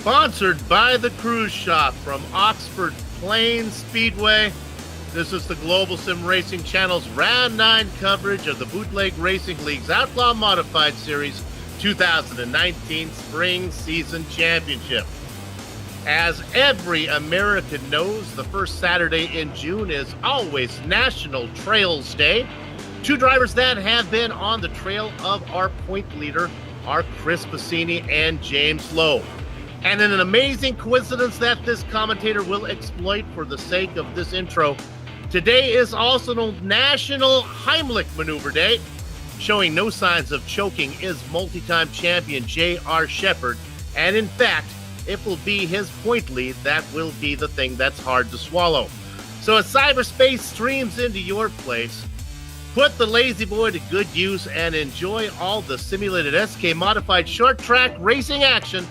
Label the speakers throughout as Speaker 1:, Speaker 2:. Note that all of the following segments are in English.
Speaker 1: Sponsored by the Cruise Shop from Oxford Plains Speedway. This is the Global SimRacing Channel's Round 9 coverage of the Bootleg Racing League's Outlaw Modified Series 2019 Spring Season Championship. As every American knows, the first Saturday in June is always National Trails Day. Two drivers that have been on the trail of our point leader are Chris Bassini and James Lowe. And in an amazing coincidence that this commentator will exploit for the sake of this intro, today is also known National Heimlich Maneuver Day. Showing no signs of choking is multi-time champion J.R. Shepard, and in fact, it will be his point lead that will be the thing that's hard to swallow. So as cyberspace streams into your place, put the lazy boy to good use and enjoy all the simulated SK modified short track racing action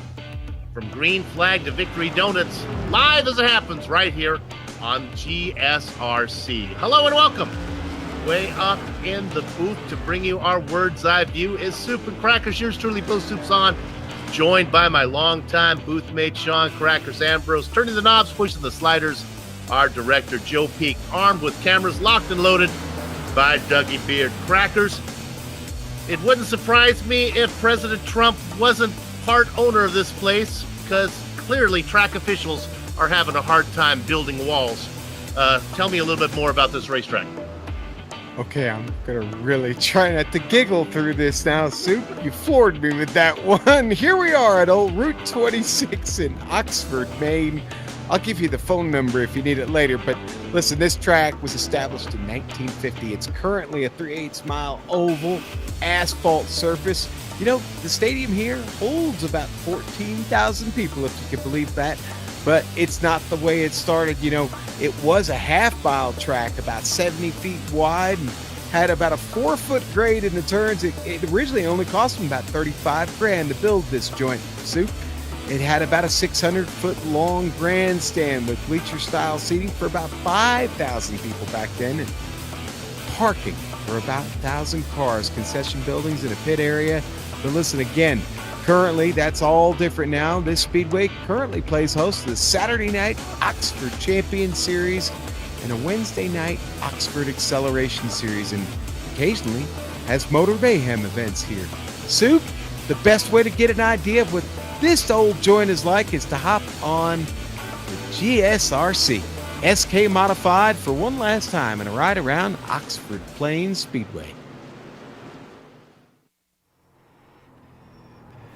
Speaker 1: from green flag to victory donuts, live as it happens right here on GSRC. Hello and welcome. Way up in the booth to bring you our Word's Eye view is Soup and Crackers. Yours truly, Bo Soup's on, joined by my longtime booth mate, Sean Crackers Ambrose, turning the knobs, pushing the sliders, our director, Joe Peak, armed with cameras locked and loaded by Dougie Beard. Crackers, it wouldn't surprise me if President Trump wasn't part owner of this place, because clearly track officials are having a hard time building walls. Tell me a little bit more about this racetrack.
Speaker 2: Okay, I'm going to really try not to giggle through this now, Soup. You floored me with that one. Here we are at old Route 26 in Oxford, Maine. I'll give you the phone number if you need it later, but listen, this track was established in 1950. It's currently a 3/8 mile oval asphalt surface. You know, the stadium here holds about 14,000 people, if you can believe that. But it's not the way it started. You know, it was a half-mile track, about 70 feet wide, and had about a 4-foot grade in the turns. It originally only cost them about $35,000 to build this joint, Soup. It had about a 600-foot long grandstand with bleacher-style seating for about 5,000 people back then, and parking for about 1,000 cars, concession buildings, and a pit area. But listen again, currently that's all different now. This speedway currently plays host to the Saturday night Oxford Champion Series and a Wednesday night Oxford Acceleration Series, and occasionally has Motor Mayhem events here. Soup, the best way to get an idea of what this old joint is like is to hop on the GSRC SK Modified for one last time in a ride around Oxford Plains Speedway.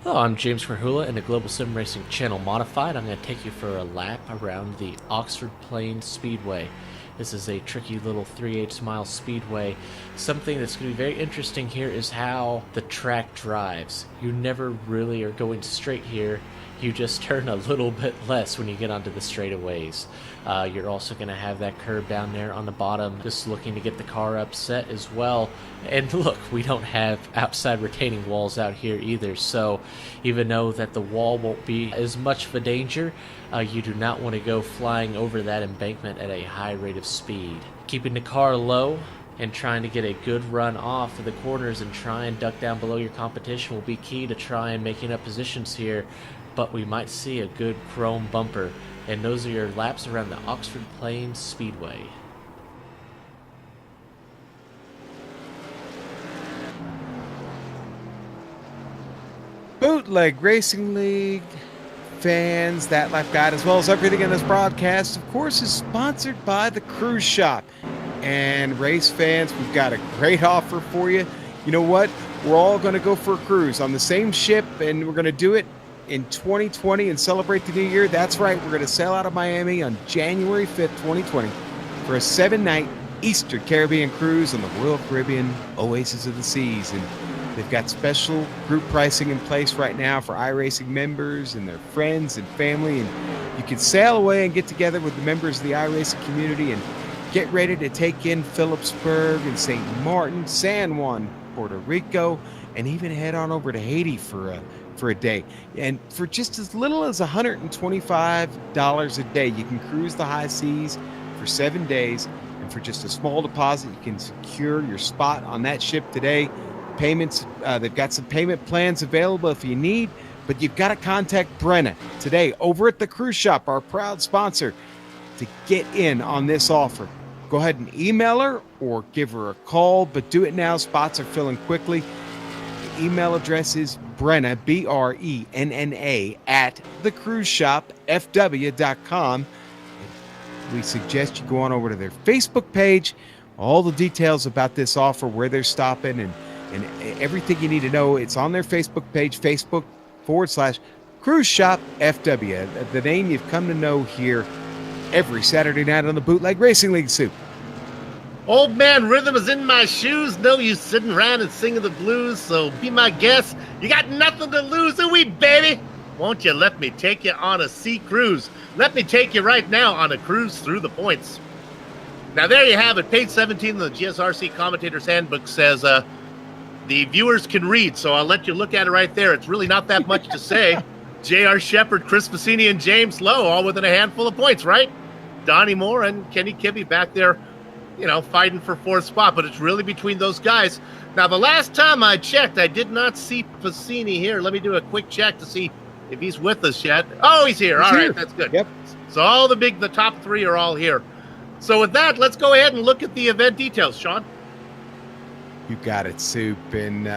Speaker 3: Hello, I'm James Merhula in the Global SimRacing Channel Modified. I'm going to take you for a lap around the Oxford Plains Speedway. This is a tricky little 3/8 mile speedway. Something that's going to be very interesting here is how the track drives. You never really are going straight here. You just turn a little bit less when you get onto the straightaways. You're also going to have that curve down there on the bottom, just looking to get the car upset as well. And look, we don't have outside retaining walls out here either, so even though that the wall won't be as much of a danger, you do not want to go flying over that embankment at a high rate of speed. Keeping the car low and trying to get a good run off of the corners and try and duck down below your competition will be key to try and making up positions here. But we might see a good chrome bumper, and those are your laps around the Oxford Plains Speedway.
Speaker 2: Bootleg Racing League fans, that lap guide, as well as everything in this broadcast, of course, is sponsored by the Cruise Shop. And race fans, we've got a great offer for you. You know what? We're all going to go for a cruise on the same ship, and we're going to do it in 2020 and celebrate the new year. That's right, we're going to sail out of Miami on January 5th, 2020 for a 7-night Eastern Caribbean cruise on the Royal Caribbean Oasis of the Seas. And they've got special group pricing in place right now for iRacing members and their friends and family. And you can sail away and get together with the members of the iRacing community and get ready to take in Phillipsburg and St. Martin, San Juan, Puerto Rico, and even head on over to Haiti for a day. And for just as little as $125 a day, you can cruise the high seas for 7 days. And for just a small deposit, you can secure your spot on that ship today. payments. They've got some payment plans available if you need, but you've got to contact Brenna today over at the Cruise Shop, our proud sponsor, to get in on this offer. Go ahead and email her or give her a call, but do it now. Spots are filling quickly. The email address is Brenna, BRENNA, at thecruiseshopfw.com. We suggest you go on over to their Facebook page. All the details about this offer, where they're stopping, and everything you need to know, it's on their Facebook page, Facebook.com/Cruise Shop FW, the name you've come to know here every Saturday night on the Bootleg Racing League, Soup.
Speaker 1: Old man rhythm is in my shoes. No use sitting around and singing the blues, so be my guest. You got nothing to lose, ooh-wee, baby. Won't you let me take you on a sea cruise? Let me take you right now on a cruise through the points. Now, there you have it. Page 17 of the GSRC Commentator's Handbook says the viewers can read, so I'll let you look at it right there. It's really not that much to say. J.R. Shepard, Chris Fassini, and James Lowe, all within a handful of points, right? Donnie Moore and Kenny Kibbe back there, fighting for fourth spot, but it's really between those guys. Now, the last time I checked, I did not see Fassini here. Let me do a quick check to see if he's with us yet. Oh, he's here. All right, that's good.
Speaker 2: Yep.
Speaker 1: So all the top three are all here. So with that, let's go ahead and look at the event details, Sean.
Speaker 2: You got it, Soup. And,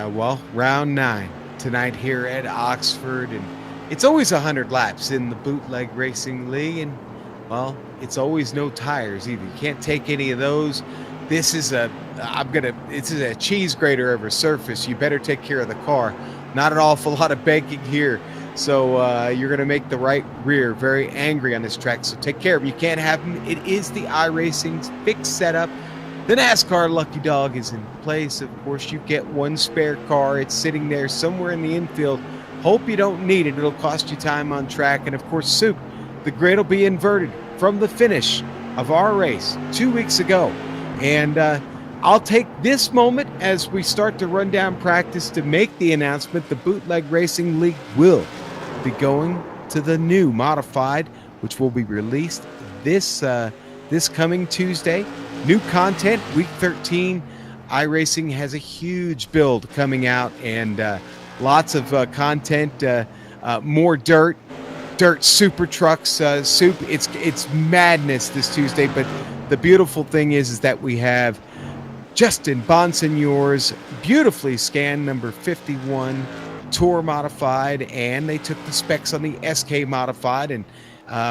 Speaker 2: round 9 tonight here at Oxford. And it's always 100 laps in the Bootleg Racing League. And, it's always no tires either. You can't take any of those. This is a cheese grater over surface. You better take care of the car. Not an awful lot of banking here. So you're going to make the right rear very angry on this track. So take care of them. You can't have them. It is the iRacing's fixed setup. The NASCAR Lucky Dog is in place. Of course, you get one spare car. It's sitting there somewhere in the infield. Hope you don't need it. It'll cost you time on track. And, of course, Soup, the grid will be inverted from the finish of our race 2 weeks ago. And I'll take this moment as we start to run down practice to make the announcement. The Bootleg Racing League will be going to the new modified, which will be released this coming Tuesday. New content, week 13. iRacing has a huge build coming out, and lots of content, more dirt super trucks, Soup. It's madness this Tuesday, but the beautiful thing is that we have Justin Bonsignore's beautifully scanned number 51 Tour Modified, and they took the specs on the SK Modified, and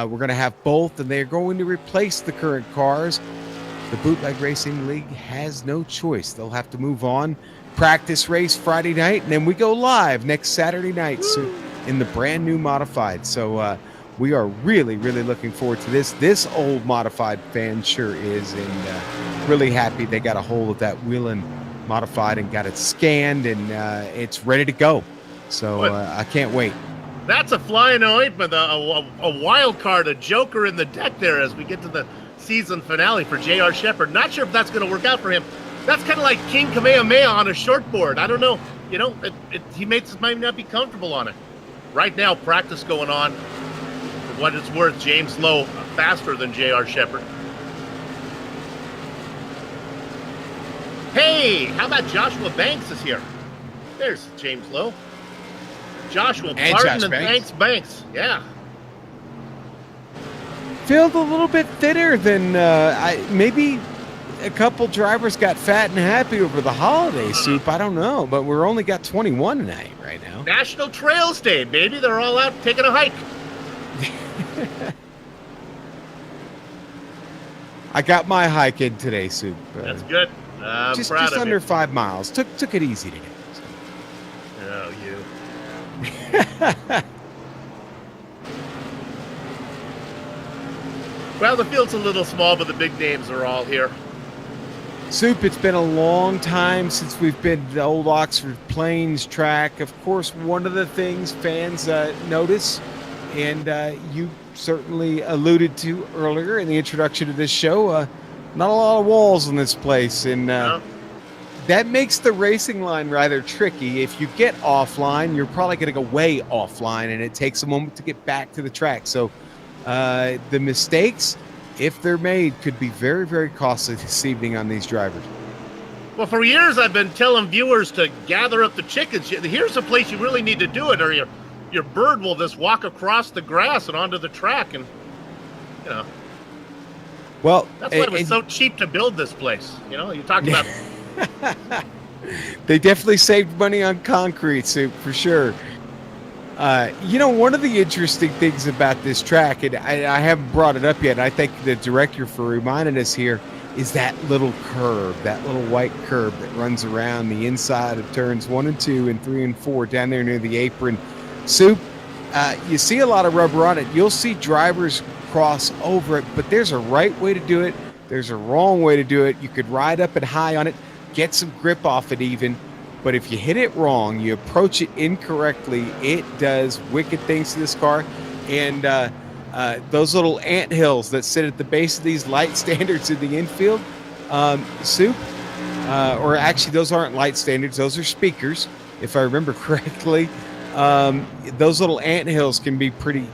Speaker 2: we're going to have both, and they're going to replace the current cars. The Bootleg Racing League has no choice. They'll have to move on. Practice race Friday night, and then we go live next Saturday night in the brand new Modified. So we are really, really looking forward to this. This old Modified fan sure is, and really happy they got a hold of that Wheelin' Modified and got it scanned, and it's ready to go. So I can't wait.
Speaker 1: That's a flying ointment, a wild card, a joker in the deck there as we get to the season finale for J.R. Shepard. Not sure if that's going to work out for him. That's kind of like King Kamehameha on a shortboard. I don't know. He might not be comfortable on it. Right now, practice going on. For what it's worth, James Lowe faster than J.R. Shepard. Hey, how about Joshua Banks is here? There's James Lowe. Joshua Barton and Banks. Yeah.
Speaker 2: Felt a little bit thinner than maybe a couple drivers got fat and happy over the holiday, Soup. I don't know, but we're only got 21 tonight right now.
Speaker 1: National Trails Day, baby. They're all out taking a hike.
Speaker 2: I got my hike in today, Soup.
Speaker 1: That's good. I'm
Speaker 2: just
Speaker 1: proud of
Speaker 2: under
Speaker 1: you.
Speaker 2: 5 miles. Took it easy today. So.
Speaker 1: Oh, you. Well, the field's a little small, but the big names are all here.
Speaker 2: Soup, it's been a long time since we've been to the old Oxford Plains track. Of course, one of the things fans notice, and you certainly alluded to earlier in the introduction to this show, not a lot of walls in this place, and
Speaker 1: No.
Speaker 2: that makes the racing line rather tricky. If you get offline, you're probably going to go way offline, and it takes a moment to get back to the track. So the mistakes, if they're made, could be very, very costly this evening on these drivers.
Speaker 1: Well, for years I've been telling viewers to gather up the chickens. Here's a place you really need to do it, or your bird will just walk across the grass and onto the track, and you know.
Speaker 2: Well,
Speaker 1: that's why it was so cheap to build this place. You know, you talked about.
Speaker 2: They definitely saved money on concrete, Soup, for sure. One of the interesting things about this track, and I haven't brought it up yet, and I thank the director for reminding us here, is that little curve, that little white curve that runs around the inside of turns 1 and 2 and 3 and 4 down there near the apron. Soup, you see a lot of rubber on it. You'll see drivers cross over it, but there's a right way to do it. There's a wrong way to do it. You could ride up and high on it, get some grip off it even. But if you hit it wrong, you approach it incorrectly, it does wicked things to this car. And those little ant hills that sit at the base of these light standards in the infield, Soup, or actually those aren't light standards, those are speakers, if I remember correctly. Those little ant hills can be pretty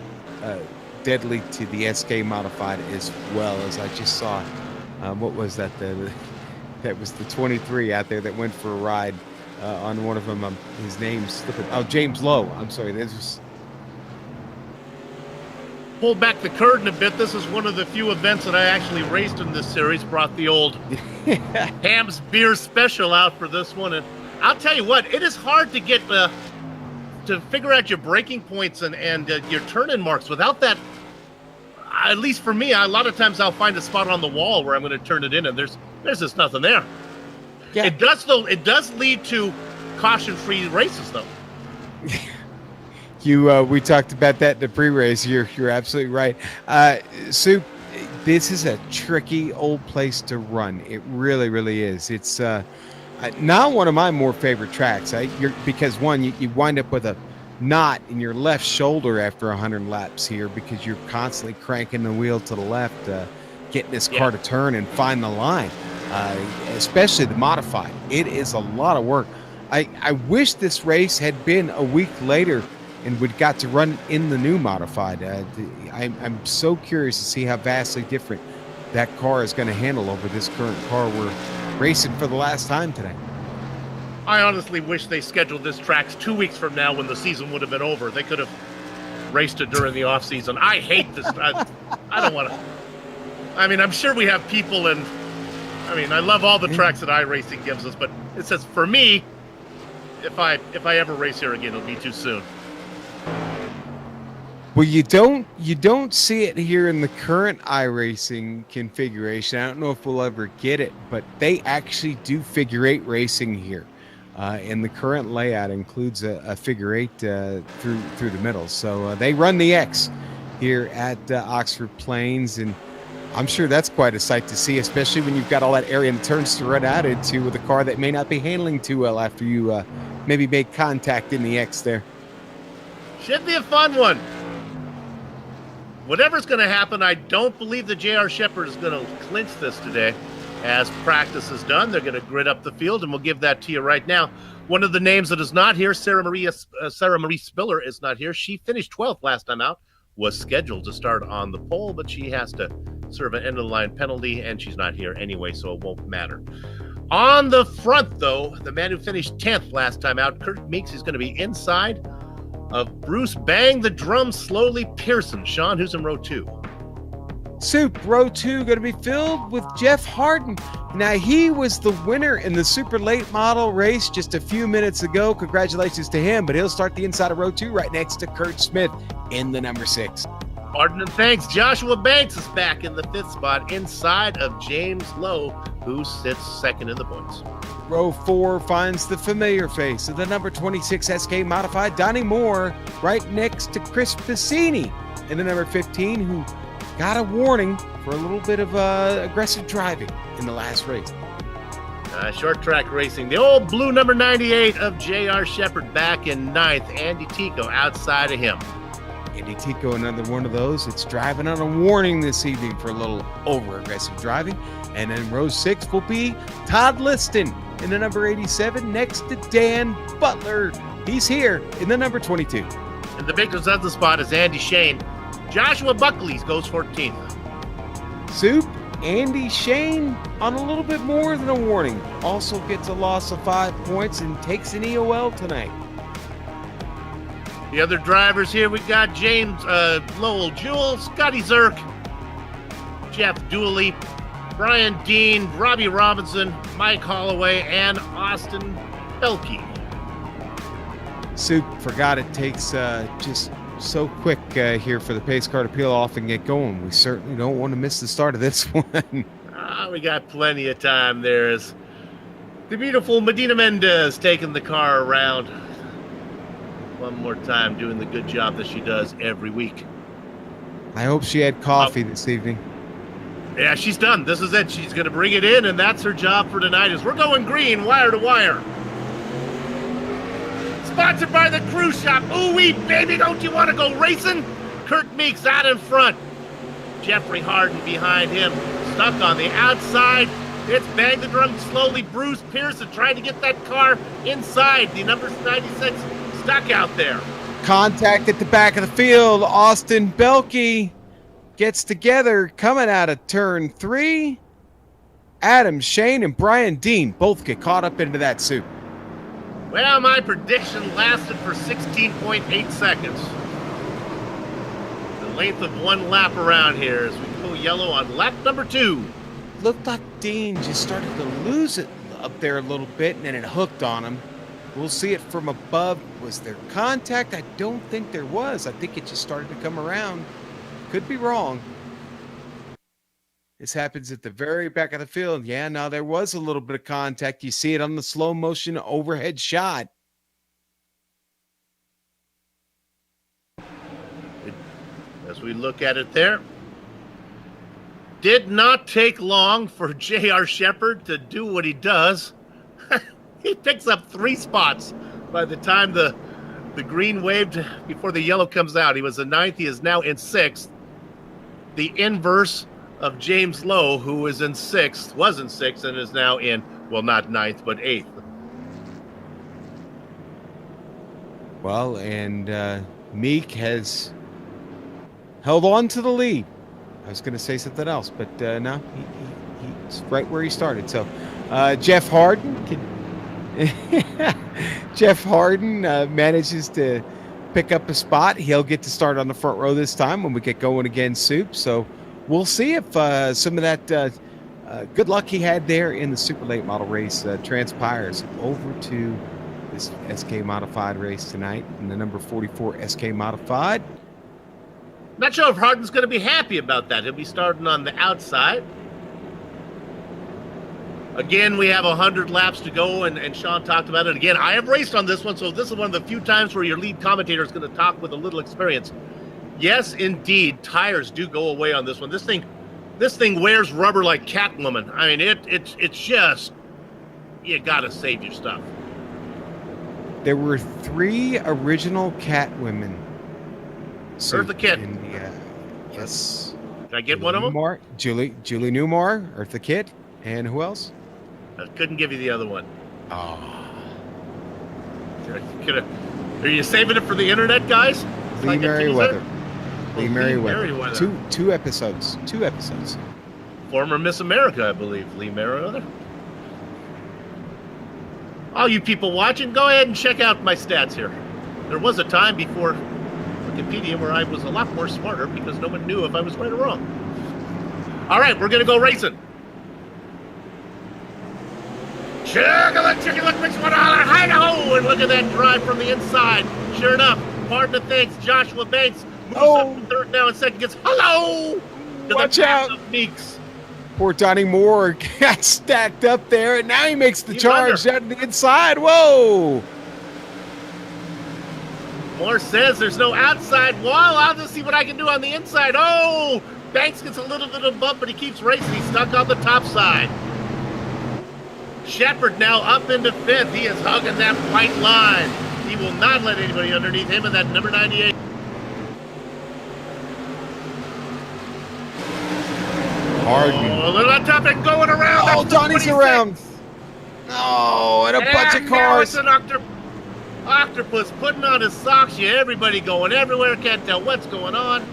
Speaker 2: deadly to the SK Modified, as well as I just saw. What was that? That was the 23 out there that went for a ride. On one of them, his name's slipping. Oh, James Lowe. I'm sorry. This was.
Speaker 1: Pull back the curtain a bit. This is one of the few events that I actually raced in this series. Brought the old Ham's Beer Special out for this one, and I'll tell you what, it is hard to get to figure out your braking points and your turn-in marks without that. At least for me, a lot of times I'll find a spot on the wall where I'm going to turn it in, and there's just nothing there. Yeah. It does, though. It does lead to caution-free races, though.
Speaker 2: We talked about that in the pre-race. You're absolutely right. Soup, this is a tricky old place to run. It really, really is. It's not one of my more favorite tracks. Because one, you wind up with a knot in your left shoulder after 100 laps here because you're constantly cranking the wheel to the left, getting this car to turn and find the line. Especially the modified. It is a lot of work. I wish this race had been a week later and would got to run in the new modified. I'm so curious to see how vastly different that car is going to handle over this current car we're racing for the last time today.
Speaker 1: I honestly wish they scheduled this track 2 weeks from now when the season would have been over. They could have raced it during the off season. I hate this. I don't want to. I mean, I'm sure we have people in. I mean, I love all the tracks that iRacing gives us, but it says for me, if I ever race here again, it'll be too soon.
Speaker 2: Well, you don't see it here in the current iRacing configuration. I don't know if we'll ever get it, but they actually do figure 8 racing here. And the current layout includes a figure 8 through the middle. So they run the X here at Oxford Plains, and I'm sure that's quite a sight to see, especially when you've got all that area and turns to run out into with a car that may not be handling too well after you maybe make contact in the X there.
Speaker 1: Should be a fun one. Whatever's going to happen, I don't believe the JR Shepherd is going to clinch this today. As practice is done, they're going to grid up the field, and we'll give that to you right now. One of the names that is not here, Sarah Marie Spiller is not here. She finished 12th last time out, was scheduled to start on the pole, but she has to serve an end-of-the-line penalty, and she's not here anyway, so it won't matter. On the front, though, the man who finished 10th last time out, Kurt Meeks, is going to be inside of Bruce Bang the Drum Slowly Pearson. Sean, who's in row 2?
Speaker 2: Soup, row 2 going to be filled with Jeff Harden. Now, he was the winner in the super late model race just a few minutes ago. Congratulations to him, but he'll start the inside of row 2 right next to Kurt Smith in the number 6.
Speaker 1: Pardon and thanks. Joshua Banks is back in the 5th spot inside of James Lowe, who sits second in the points.
Speaker 2: Row 4 finds the familiar face of the number 26 SK Modified, Donnie Moore, right next to Chris Piscini in the number 15, who got a warning for a little bit of aggressive driving in the last race.
Speaker 1: Short track racing. The old blue number 98 of JR Shepherd back in 9th. Andy Tico outside of him.
Speaker 2: Andy Tico, another one of those. It's driving on a warning this evening for a little over-aggressive driving. And then row 6 will be Todd Liston in the number 87 next to Dan Butler. He's here in the number 22.
Speaker 1: And the victor's of the spot is Andy Shane. Joshua Buckley goes 14th.
Speaker 2: Soup, Andy Shane, on a little bit more than a warning. Also gets a loss of 5 points and takes an EOL tonight.
Speaker 1: The other drivers here, we got James Lowell Jewell, Scotty Zirk, Jeff Dooley, Brian Dean, Robbie Robinson, Mike Holloway, and Austin Belkey.
Speaker 2: Soup, forgot it takes just so quick here for the pace car to peel off and get going. We certainly don't want to miss the start of this one.
Speaker 1: We got plenty of time. There's the beautiful Medina Mendez taking the car around one more time, doing the good job that she does every week.
Speaker 2: I hope she had coffee this evening.
Speaker 1: Yeah, she's done. This is it. She's going to bring it in, and that's her job for tonight. Is we're going green, wire to wire. Sponsored by the Cruise Shop. Ooh-wee, baby, don't you want to go racing? Kurt Meeks out in front. Jeffrey Harden behind him. Stuck on the outside. It's bang the drum slowly. Bruce Pearson trying to get that car inside. The number 96 stuck out there.
Speaker 2: Contact at the back of the field. Austin Belkey gets together coming out of turn 3. Adam Shane and Brian Dean both get caught up into that Soup.
Speaker 1: Well, my prediction lasted for 16.8 seconds. The length of one lap around here as we go yellow on lap number 2.
Speaker 2: Looked like Dean just started to lose it up there a little bit, and then it hooked on him. We'll see it from above. Was there contact? I don't think there was. I think it just started to come around. Could be wrong. This happens at the very back of the field. Yeah, now there was a little bit of contact. You see it on the slow motion overhead shot.
Speaker 1: As we look at it there, did not take long for J.R. Shepard to do what he does. He picks up 3 spots by the time the green waved before the yellow comes out. He was in 9th. He is now in 6th. The inverse of James Lowe, who was in 6th, and is now in, well, not 9th, but 8th.
Speaker 2: Well, and Meek has held on to the lead. I was going to say something else, but no, he's right where he started. So Jeff Harden manages to pick up a spot. He'll get to start on the front row this time when we get going again, Soup. So we'll see if some of that good luck he had there in the super late model race transpires over to this SK Modified race tonight in the number 44 SK Modified.
Speaker 1: Not sure if Harden's going to be happy about that. He'll be starting on the outside. Again, we have 100 laps to go, and Sean talked about it. Again, I have raced on this one, so this is one of the few times where your lead commentator is going to talk with a little experience. Yes, indeed, tires do go away on this one. This thing wears rubber like Catwoman. I mean, it's just, you got to save your stuff.
Speaker 2: There were 3 original Catwomen.
Speaker 1: Eartha Kitt.
Speaker 2: Yes.
Speaker 1: Did I get one of them?
Speaker 2: Julie Newmar, Eartha Kitt, and who else?
Speaker 1: I couldn't give you the other one.
Speaker 2: Oh.
Speaker 1: Are you saving it for the internet, guys?
Speaker 2: Lee Merriweather. Lee Merriweather.
Speaker 1: Merriweather.
Speaker 2: Two episodes.
Speaker 1: Former Miss America, I believe, Lee Merriweather. All you people watching, go ahead and check out my stats here. There was a time before Wikipedia where I was a lot more smarter because no one knew if I was right or wrong. All right, we're going to go racing. Chicken, mix one dollar, hi-ho! And look at that drive from the inside. Sure enough, pardon the thanks, Joshua Banks moves up to third now and second gets hello to
Speaker 2: Watch
Speaker 1: the back
Speaker 2: out.
Speaker 1: of Meeks.
Speaker 2: Poor Donnie Moore got stacked up there, and now he makes the charge out to the inside. Whoa!
Speaker 1: Moore says there's no outside wall. I'll just see what I can do on the inside. Oh! Banks gets a little bit of a bump, but he keeps racing. He's stuck on the top side. Shepard now up into 5th. He is hugging that white line. He will not let anybody underneath him in that number 98.
Speaker 2: Harden.
Speaker 1: Oh, a little on top and going around.
Speaker 2: Oh, Donnie's around. Oh, and a bunch of cars.
Speaker 1: Now it's an octopus putting on his socks. Yeah, everybody going everywhere. Can't tell what's going on.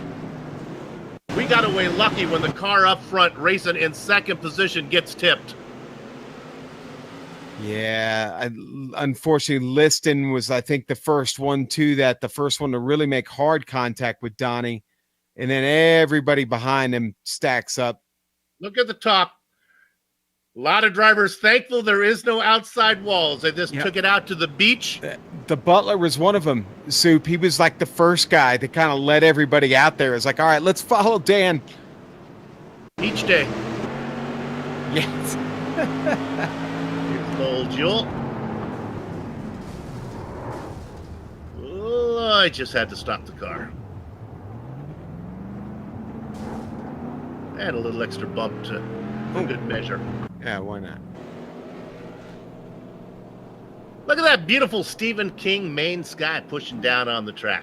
Speaker 1: We got away lucky when the car up front racing in second position gets tipped.
Speaker 2: Yeah, unfortunately, Liston was, I think, the first one to really make hard contact with Donnie. And then everybody behind him stacks up.
Speaker 1: Look at the top. A lot of drivers thankful there is no outside walls. They just took it out to the beach.
Speaker 2: The Butler was one of them, Soup. He was like the first guy that kind of led everybody out there. It's like, all right, let's follow Dan.
Speaker 1: Beach day.
Speaker 2: Yes.
Speaker 1: Here's old Jewel. Oh, I just had to stop the car. And a little extra bump to good measure.
Speaker 2: Yeah, why not?
Speaker 1: Look at that beautiful Stephen King main sky pushing down on the track.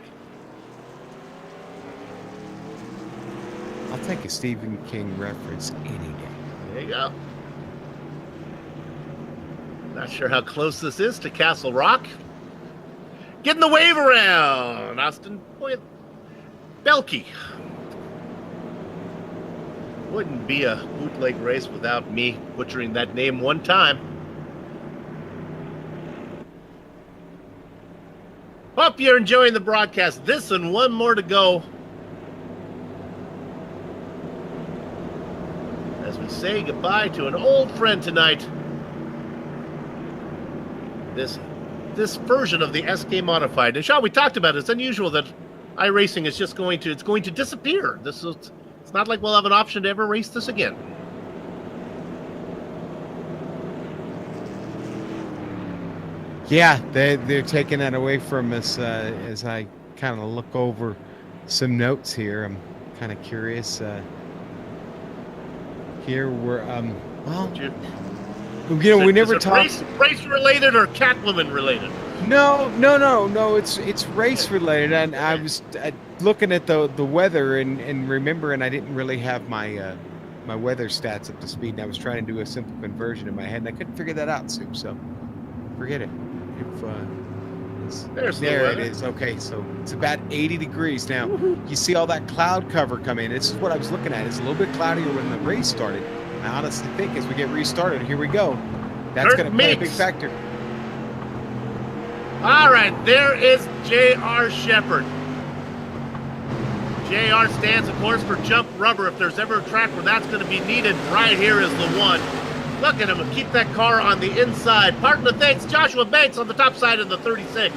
Speaker 2: I'll take a Stephen King reference any day.
Speaker 1: There you go. Not sure how close this is to Castle Rock. Getting the wave around. Austin Belkey. Wouldn't be a bootleg race without me butchering that name one time. Hope you're enjoying the broadcast. This and one more to go as we say goodbye to an old friend tonight. This version of the SK Modified. And Sean, we talked about it. It's unusual that iRacing is just going to disappear. It's not like we'll have an option to ever race this again.
Speaker 2: Yeah, they're taking that away from us as I kind of look over some notes here. I'm kind of curious. Here we're we never talked
Speaker 1: race related or Catwoman related.
Speaker 2: No. It's race related, and I was looking at the weather and remembering I didn't really have my my weather stats up to speed, and I was trying to do a simple conversion in my head, and I couldn't figure that out, Soup. So forget it. There it is. Okay, so it's about 80 degrees now. You see all that cloud cover come in. This is what I was looking at. It's a little bit cloudier when the race started. I honestly think as we get restarted, here we go. That's going to play a big factor.
Speaker 1: All right, there is J.R. Shepard. J.R. stands, of course, for jump rubber. If there's ever a track where that's going to be needed, right here is the one. Look at him, keep that car on the inside. Pardon the thanks, Joshua Banks on the top side of the 36.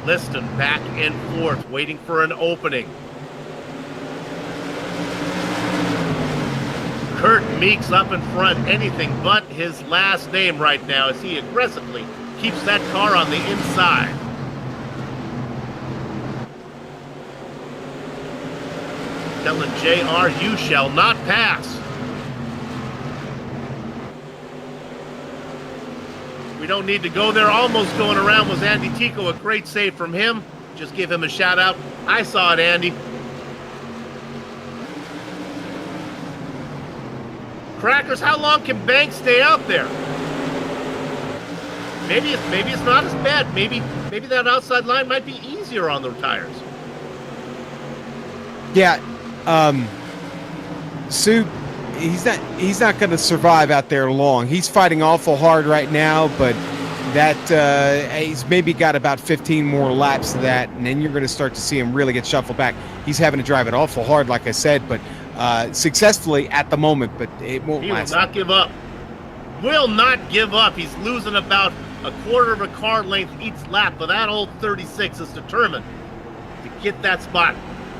Speaker 1: Liston back and forth, waiting for an opening. Kurt Meeks up in front, anything but his last name right now as he aggressively keeps that car on the inside. Telling JR, you shall not pass. We don't need to go there. Almost going around was Andy Tico. A great save from him. Just give him a shout out. I saw it, Andy. Crackers, how long can Banks stay out there? Maybe it's not as bad. Maybe that outside line might be easier on the tires.
Speaker 2: Yeah. Soup, he's not going to survive out there long. He's fighting awful hard right now, but he's maybe got about 15 more laps to that, and then you're going to start to see him really get shuffled back. He's having to drive it awful hard, like I said, but successfully at the moment, but it won't last.
Speaker 1: He will not give up. Will not give up. He's losing about a quarter of a car length each lap, but that old 36 is determined to get that spot.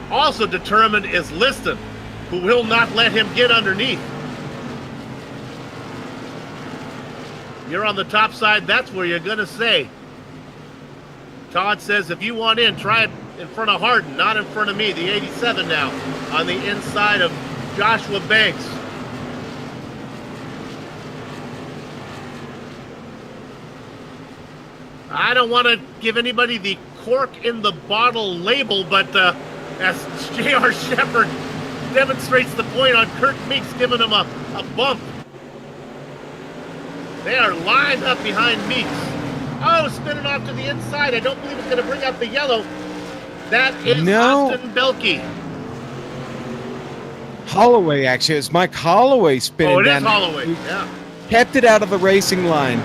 Speaker 1: Also determined is Liston, who will not let him get underneath. You're on the top side, that's where you're going to say. Todd says if you want in, try it in front of Harden, not in front of me. The 87 now on the inside of Joshua Banks. I don't want to give anybody the cork in the bottle label, but as J.R. Shepard demonstrates the point on Kurt Meeks, giving him a bump. They are lined up behind Meeks. Oh, spinning off to the inside. I don't believe it's going to bring out the yellow. That is
Speaker 2: No.
Speaker 1: Austin Belke.
Speaker 2: Holloway, actually. It was Mike Holloway spinning
Speaker 1: Oh, it is
Speaker 2: down.
Speaker 1: Holloway. Yeah.
Speaker 2: Kept it out of the racing line.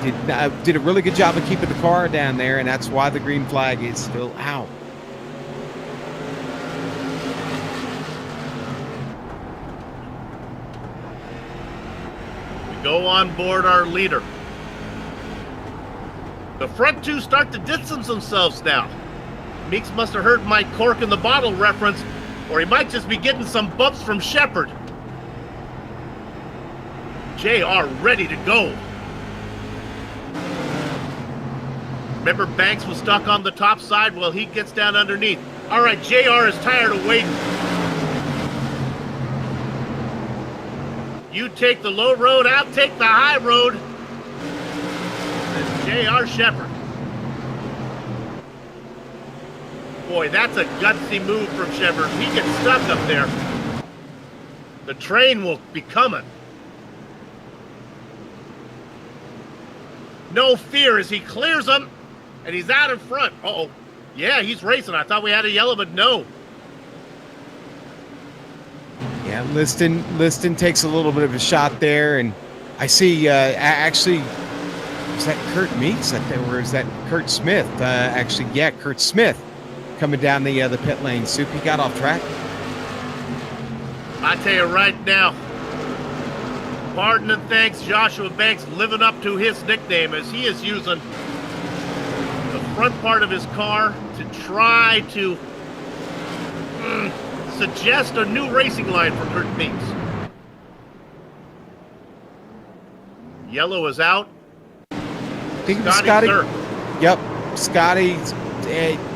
Speaker 2: Did a really good job of keeping the car down there, and that's why the green flag is still out.
Speaker 1: We go on board our leader. The front two start to distance themselves now. Meeks must have heard my cork in the bottle reference, or he might just be getting some bumps from Shepard. JR ready to go. Remember, Banks was stuck on the top side while he gets down underneath. All right, JR is tired of waiting. You take the low road, I'll take the high road. And JR Shepard. Boy, that's a gutsy move from Shepard. He gets stuck up there. The train will be coming. No fear as he clears them, and he's out in front. Uh-oh. Yeah, he's racing. I thought we had a yellow, but no.
Speaker 2: Yeah, Liston takes a little bit of a shot there, and I see actually, is that Kurt Meeks? Or is that Kurt Smith? Actually, yeah, Kurt Smith coming down the pit lane. Soup, he got off track.
Speaker 1: I tell you right now, pardon and thanks Joshua Banks living up to his nickname as he is using the front part of his car to try to suggest a new racing line for Kurt Meeks. Yellow is out.
Speaker 2: I think it was
Speaker 1: Scotty.
Speaker 2: Yep, Scotty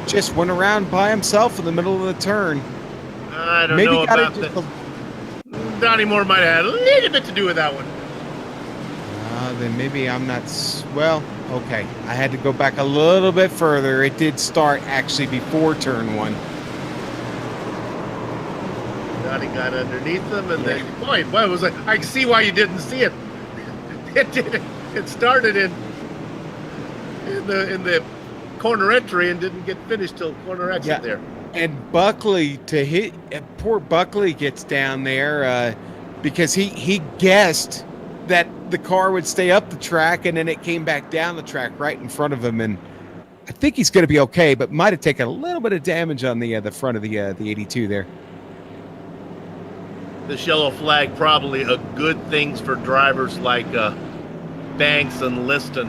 Speaker 2: just went around by himself in the middle of the turn.
Speaker 1: I don't
Speaker 2: Maybe
Speaker 1: know
Speaker 2: got
Speaker 1: about
Speaker 2: it
Speaker 1: that. Donnie Moore might have had a little bit to do with that one.
Speaker 2: Then maybe I'm not. Well, okay. I had to go back a little bit further. It did start actually before turn one.
Speaker 1: Donnie got underneath them, and then boy, it was like I can see why you didn't see it. It did. It started in the corner entry and didn't get finished till corner exit there.
Speaker 2: And Buckley to hit. Poor Buckley gets down there because he guessed that the car would stay up the track, and then it came back down the track right in front of him. And I think he's going to be okay, but might have taken a little bit of damage on the front of the 82 there.
Speaker 1: This yellow flag probably a good thing for drivers like Banks and Liston.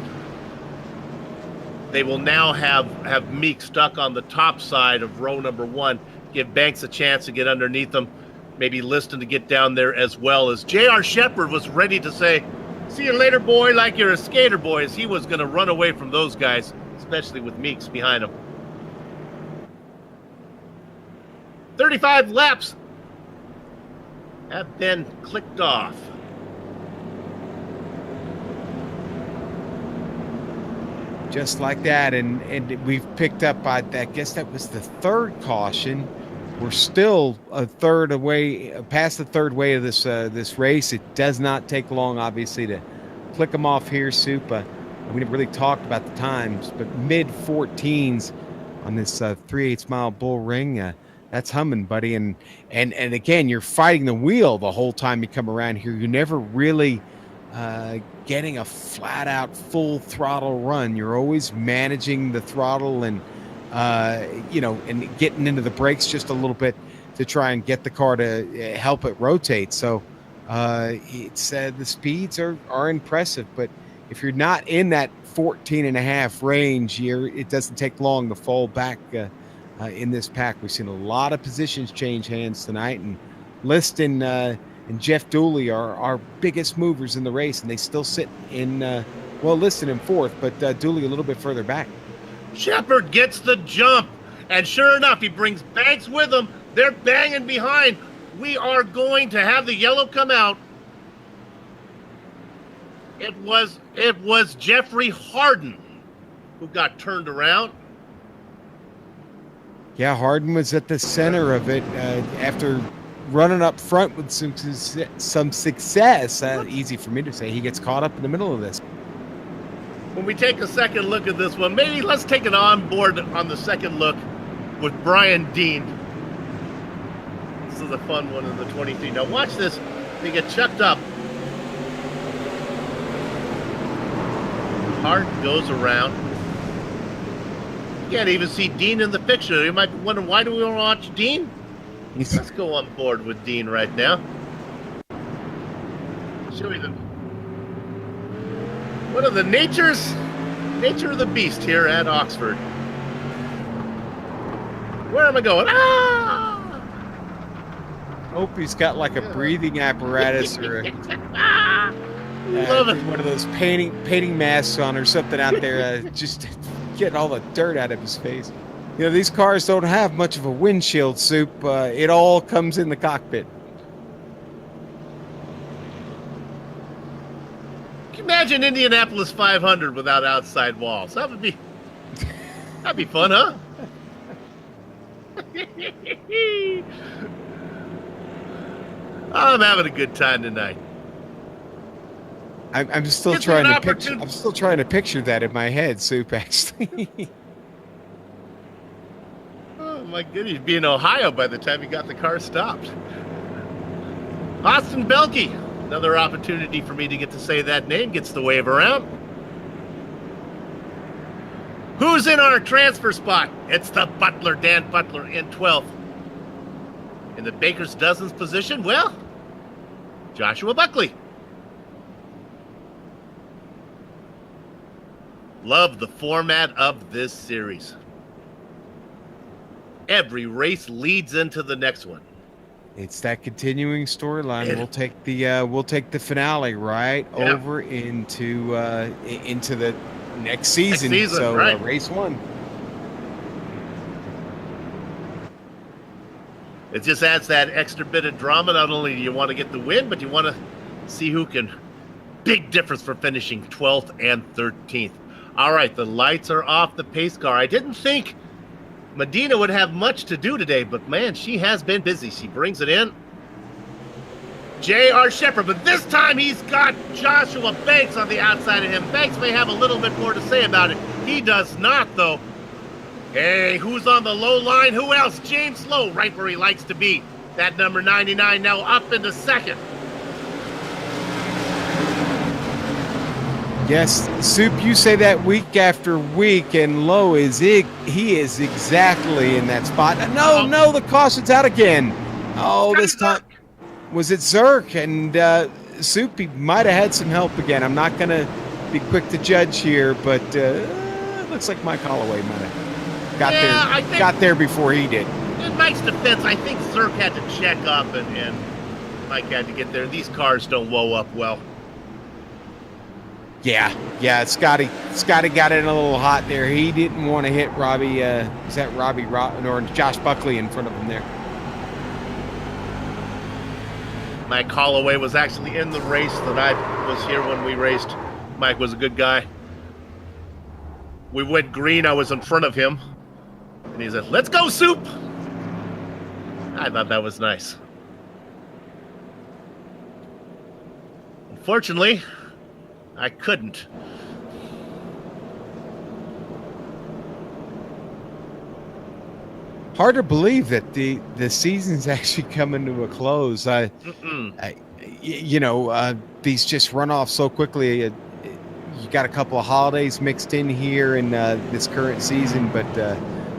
Speaker 1: They will now have Meek stuck on the top side of row number one, give Banks a chance to get underneath them, maybe Liston to get down there as well, as J.R. Shepard was ready to say, see you later, boy, like you're a skater, boy, as he was going to run away from those guys, especially with Meeks behind him. 35 laps have been clicked off.
Speaker 2: Just like that, and we've picked up, I guess that was the third caution. We're still a third away, past the third way of this race. It does not take long, obviously, to click them off here, Soup. We never really talked about the times, but mid-14s on this 3/8 mile bull ring. That's humming, buddy. And again, you're fighting the wheel the whole time you come around here. You're never really getting a flat-out full throttle run. You're always managing the throttle and and getting into the brakes just a little bit to try and get the car to help it rotate. So it's the speeds are impressive, but if you're not in that 14.5 range, it doesn't take long to fall back in this pack. We've seen a lot of positions change hands tonight, and Liston and Jeff Dooley are our biggest movers in the race, and they still sit in Liston in fourth, but Dooley a little bit further back.
Speaker 1: Shepard gets the jump, and sure enough, he brings Banks with him. They're banging behind. We are going to have the yellow come out. It was Jeffrey Harden who got turned around.
Speaker 2: Yeah, Harden was at the center of it after running up front with some success. Easy for me to say. He gets caught up in the middle of this.
Speaker 1: When we take a second look at this one, maybe let's take it on board on the second look. with Brian Dean. This is a fun one in the 23. Now watch this. They get chucked up. Hart goes around. You can't even see Dean in the picture. You might be wondering, why do we want to watch Dean? Let's go on board with Dean right now. Show you one of the nature of the beast here at Oxford. Where am I going? Ah!
Speaker 2: Hope he's got like a breathing apparatus or
Speaker 1: Love it.
Speaker 2: one of those painting masks on or something out there, just get all the dirt out of his face. You know, these cars don't have much of a windshield, Soup. It all comes in the cockpit.
Speaker 1: Can you imagine Indianapolis 500 without outside walls? That'd be fun, huh? I'm having a good time tonight.
Speaker 2: I'm still
Speaker 1: Gives
Speaker 2: trying
Speaker 1: me an
Speaker 2: to picture. I'm still trying to picture that in my head, Soup. Actually.
Speaker 1: Oh my goodness, you'd be in Ohio by the time you got the car stopped. Austin Belke, another opportunity for me to get to say that name, gets the wave around. Who's in our transfer spot? It's the Butler, Dan Butler, in 12th. In the Baker's Dozens position, well, Joshua Buckley. Love the format of this series. Every race leads into the next one.
Speaker 2: It's that continuing storyline. We'll take the finale right over into the next season. So
Speaker 1: right.
Speaker 2: Race 1.
Speaker 1: It just adds that extra bit of drama. Not only do you want to get the win, but you want to see who can. Big difference for finishing 12th and 13th. All right, the lights are off the pace car. I didn't think Medina would have much to do today, but man, she has been busy. She brings it in. J.R. Shepard, but this time he's got Joshua Banks on the outside of him. Banks may have a little bit more to say about it. He does not, though. Hey, who's on the low line? Who else? James Lowe, right where he likes to be. That number 99 now up into second.
Speaker 2: Yes, Soup, you say that week after week, and Lowe he is exactly in that spot. No, the caution's out again. Oh, this time, was it Zerk? And Soup, he might have had some help again. I'm not going to be quick to judge here, but it looks like Mike Holloway might have got there before he did.
Speaker 1: In Mike's defense, I think Zerk had to check up, and Mike had to get there. These cars don't woe up well.
Speaker 2: Yeah, Scotty got in a little hot there. He didn't want to hit Robbie, is that Robbie or Josh Buckley in front of him there?
Speaker 1: Mike Holloway was actually in the race that I was here when we raced. Mike was a good guy. We went green, I was in front of him. And he said, "Let's go, Soup!" I thought that was nice. Unfortunately, I couldn't.
Speaker 2: Hard to believe that the season's actually coming to a close. These just run off so quickly. You got a couple of holidays mixed in here in this current season, but the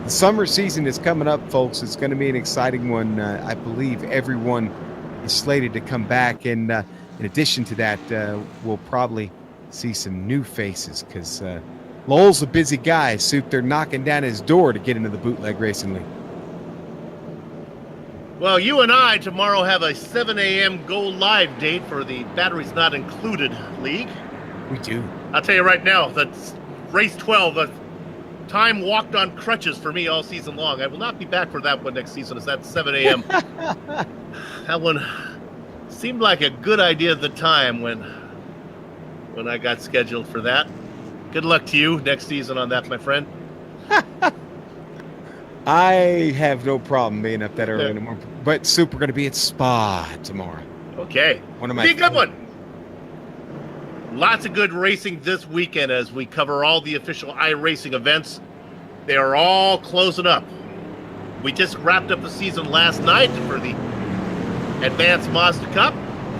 Speaker 2: summer season is coming up, folks. It's going to be an exciting one. I believe everyone is slated to come back, and in addition to that, we'll probably see some new faces because Lowell's a busy guy. Soup, they're knocking down his door to get into the Bootleg Racing League.
Speaker 1: Well, you and I tomorrow have a 7 a.m. go live date for the Batteries Not Included League.
Speaker 2: We do.
Speaker 1: I'll tell you right now, that's race 12. The time walked on crutches for me all season long. I will not be back for that one next season. It's at 7 a.m. That one seemed like a good idea at the time when I got scheduled for that. Good luck to you next season on that, my friend.
Speaker 2: I have no problem being up that early in the morning. But Soup, we're going to be at Spa tomorrow.
Speaker 1: Okay. Be a good one. Lots of good racing this weekend as we cover all the official iRacing events. They are all closing up. We just wrapped up the season last night for the Advanced Mazda Cup.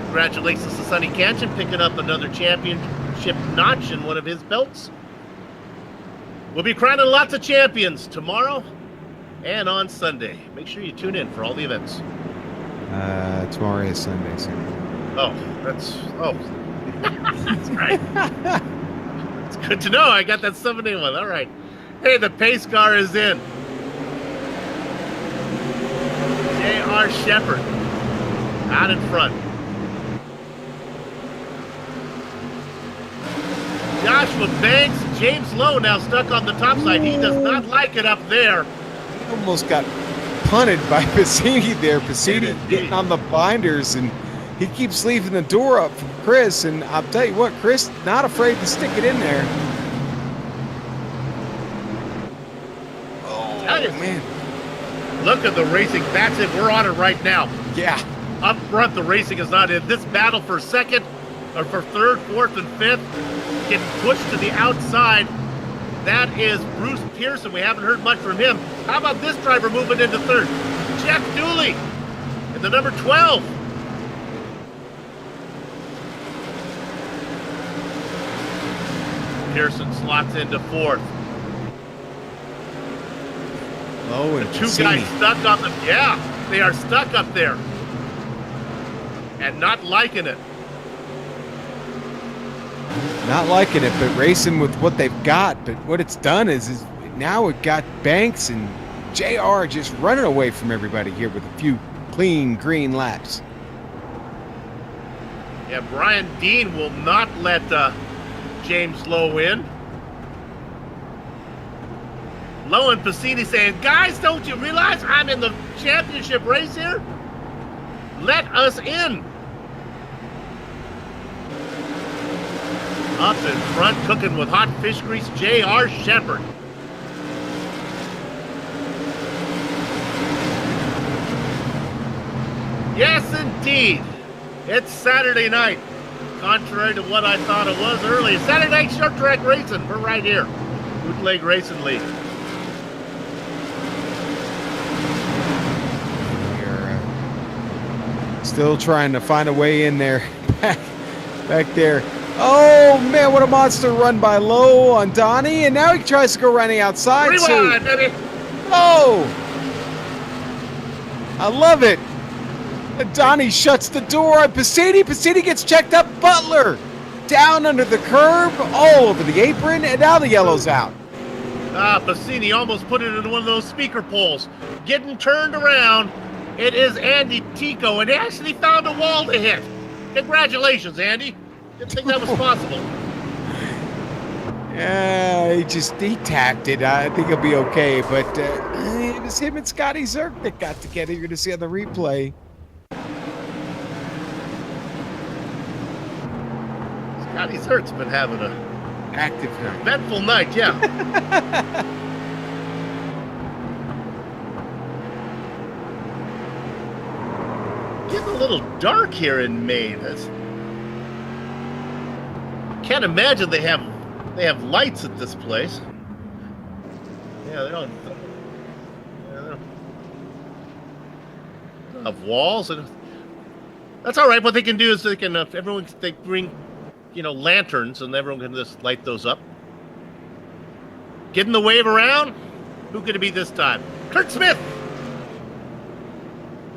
Speaker 1: Congratulations to Sonny Kanchan picking up another championship notch in one of his belts. We'll be crowning lots of champions tomorrow and on Sunday. Make sure you tune in for all the events.
Speaker 2: Tomorrow is Sunday, so.
Speaker 1: That's right. It's good to know. I got that 7-day one. All right. Hey, the pace car is in. J.R. Shepard out in front. Joshua Banks, James Lowe now stuck on the top side. He does not like it up there.
Speaker 2: He almost got punted by Piscini there. Piscini getting on the binders, and he keeps leaving the door up for Chris. And I'll tell you what, Chris not afraid to stick it in there. Oh, man.
Speaker 1: Look at the racing. That's it. We're on it right now.
Speaker 2: Yeah.
Speaker 1: Up front, the racing is not in. This battle for second, or for third, fourth, and fifth, getting pushed to the outside. That is Bruce Pearson. We haven't heard much from him. How about this driver moving into third? Jeff Dooley in the number 12. Pearson slots into fourth.
Speaker 2: Oh, and
Speaker 1: the two guys stuck on them. Yeah, they are stuck up there and not liking it.
Speaker 2: Not liking it, but racing with what they've got. But what it's done is now it got Banks and JR just running away from everybody here with a few clean green laps.
Speaker 1: Yeah, Brian Dean will not let James Lowe in. Lowe and Piscini saying, guys, don't you realize I'm in the championship race here? Let us in. Up in front, cooking with hot fish grease, J.R. Shepard. Yes, indeed. It's Saturday night. Contrary to what I thought it was earlier. Saturday night short track racing. We're right here. Bootleg Racing League.
Speaker 2: We're still trying to find a way in there. Back there. Oh, man, what a monster run by Lowe on Donnie. And now he tries to go around the outside.
Speaker 1: Rewind, baby.
Speaker 2: Oh! I love it. And Donnie shuts the door on Piscini. Piscini gets checked up. Butler down under the curb, all over the apron, and now the yellow's out.
Speaker 1: Piscini almost put it in one of those speaker poles. Getting turned around. It is Andy Tico, and he actually found a wall to hit. Congratulations, Andy. Didn't think that was possible.
Speaker 2: Yeah, he tapped it. I think he'll be okay, but it was him and Scotty Zerk that got together. You're going to see on the replay.
Speaker 1: Scotty Zerk's been having a
Speaker 2: active night.
Speaker 1: Eventful night, yeah. Getting a little dark here in Maine. Can't imagine they have lights at this place. Yeah, they don't have walls, and that's all right. What they can do is they bring, lanterns, and everyone can just light those up. Getting the wave around. Who could it be this time? Kurt Smith.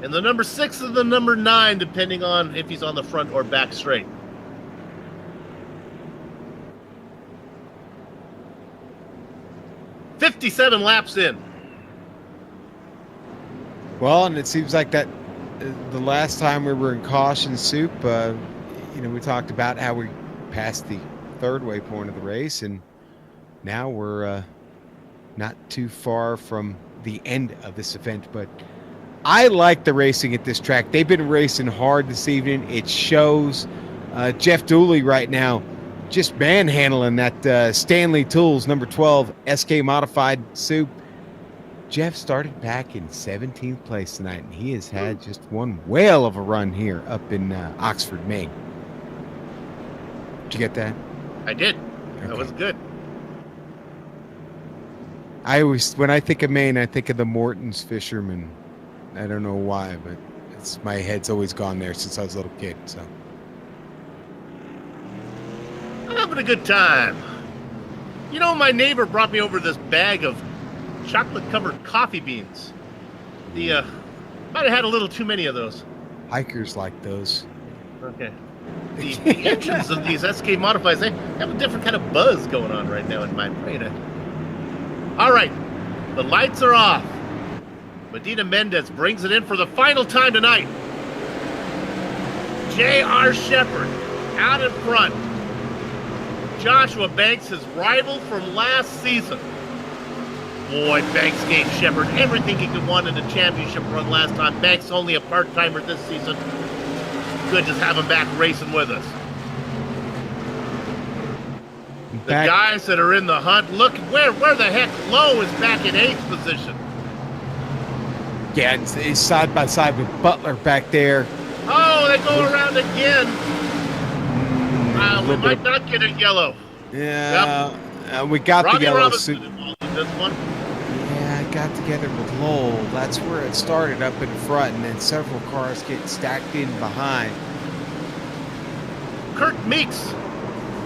Speaker 1: And the number 6 and the number 9, depending on if he's on the front or back straight. "57 laps in."
Speaker 2: Well, and it seems like that the last time we were in Caution Soup, we talked about how we passed the third waypoint of the race, and now we're not too far from the end of this event. But I like the racing at this track. They've been racing hard this evening. It shows. Jeff Dooley right now just manhandling that Stanley Tools number 12 SK Modified Soup. Jeff started back in 17th place tonight, and he has had just one whale of a run here up in Oxford, Maine. Did you get that?
Speaker 1: I did.
Speaker 2: Okay.
Speaker 1: That was good.
Speaker 2: I always, when I think of Maine, I think of the Morton's fishermen. I don't know why, but my head's always gone there since I was a little kid. So
Speaker 1: I'm having a good time. You know, my neighbor brought me over this bag of chocolate-covered coffee beans. The might have had a little too many of those.
Speaker 2: hikers like those.
Speaker 1: Okay. The engines of these SK Modifieds, they have a different kind of buzz going on right now in my brain. All right, the lights are off. Medina Mendez brings it in for the final time tonight. J.R. Shepard out in front. Joshua Banks, his rival from last season. Boy, Banks gave Shepard everything he could want in the championship run last time. Banks only a part-timer this season. Good to have him back racing with us. The guys that are in the hunt, look where the heck Lowe is back in 8th position.
Speaker 2: Yeah, it's side by side with Butler back there.
Speaker 1: Oh, they go around again. We might not get a yellow.
Speaker 2: Yeah, yep. We got
Speaker 1: Robbie
Speaker 2: the yellow
Speaker 1: Robinson
Speaker 2: suit.
Speaker 1: involved in this one.
Speaker 2: Yeah, I got together with Lowell. That's where it started up in front, and then several cars get stacked in behind.
Speaker 1: Kurt Meeks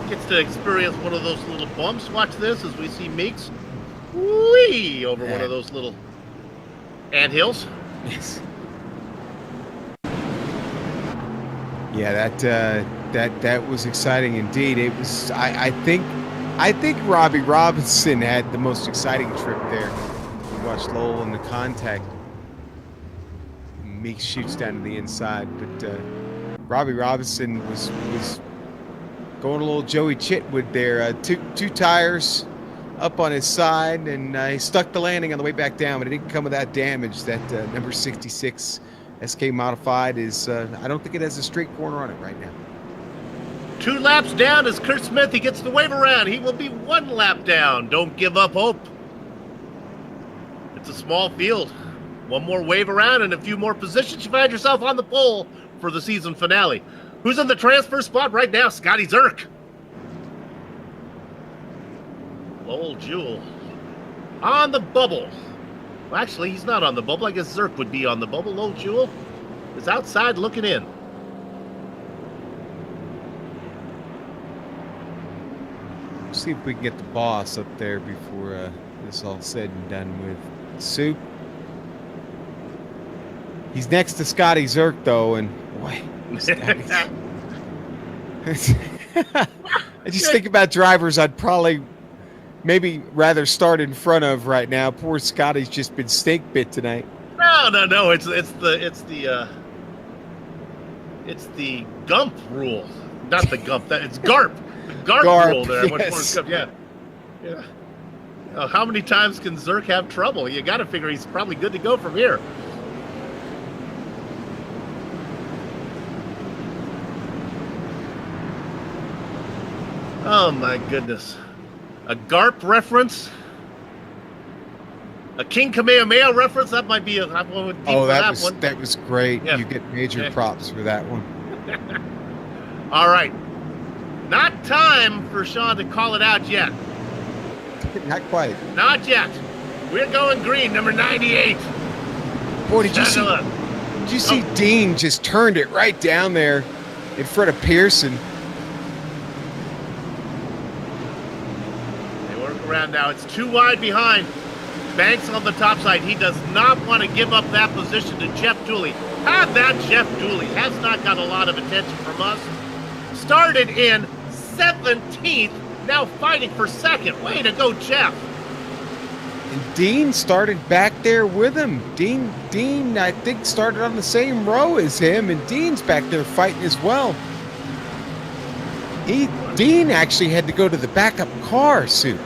Speaker 1: gets to experience one of those little bumps. Watch this as we see Meeks whee over one of those little anthills.
Speaker 2: Yes. Yeah, that was exciting indeed. It was. I think Robbie Robinson had the most exciting trip there. You watched Lowell in the contact. Meeks shoots down to the inside, but Robbie Robinson was going a little Joey Chitwood there. Two tires up on his side, and he stuck the landing on the way back down, but it didn't come without damage. That number 66 SK Modified is, I don't think it has a straight corner on it right now.
Speaker 1: 2 laps down as Kurt Smith, he gets the wave around. He will be 1 lap down. Don't give up hope. It's a small field. 1 more wave around and a few more positions. You find yourself on the pole for the season finale. Who's in the transfer spot right now? Scotty Zerk. Lowell Jewell on the bubble. Well, actually, he's not on the bubble. I guess Zerk would be on the bubble. Lowell Jewell is outside looking in.
Speaker 2: See if we can get the boss up there before this all said and done with. Soup. He's next to Scotty Zerk, though, and boy, I just think about drivers I'd probably maybe rather start in front of right now. Poor Scotty's just been stink bit tonight.
Speaker 1: No. It's the Gump rule, not the Gump. It's GARP. The GARP rule there.
Speaker 2: Yes.
Speaker 1: Yeah. How many times can Zerk have trouble? You got to figure he's probably good to go from here. Oh my goodness. A GARP reference? A King Kamehameha reference? That might be that
Speaker 2: was great. Yeah. You get major props for that one.
Speaker 1: All right. Not time for Sean to call it out yet.
Speaker 2: Not quite.
Speaker 1: Not yet. We're going green, number 98.
Speaker 2: Boy, did you see Dean just turned it right down there in front of Pearson?
Speaker 1: They work around now. It's too wide behind. Banks on the top side. He does not want to give up that position to Jeff Dooley. Jeff Dooley has not got a lot of attention from us. Started in 17th, now fighting for 2nd. Way to go, Jeff.
Speaker 2: And Dean started back there with him. Dean, I think, started on the same row as him, and Dean's back there fighting as well. Dean actually had to go to the backup car, Sue.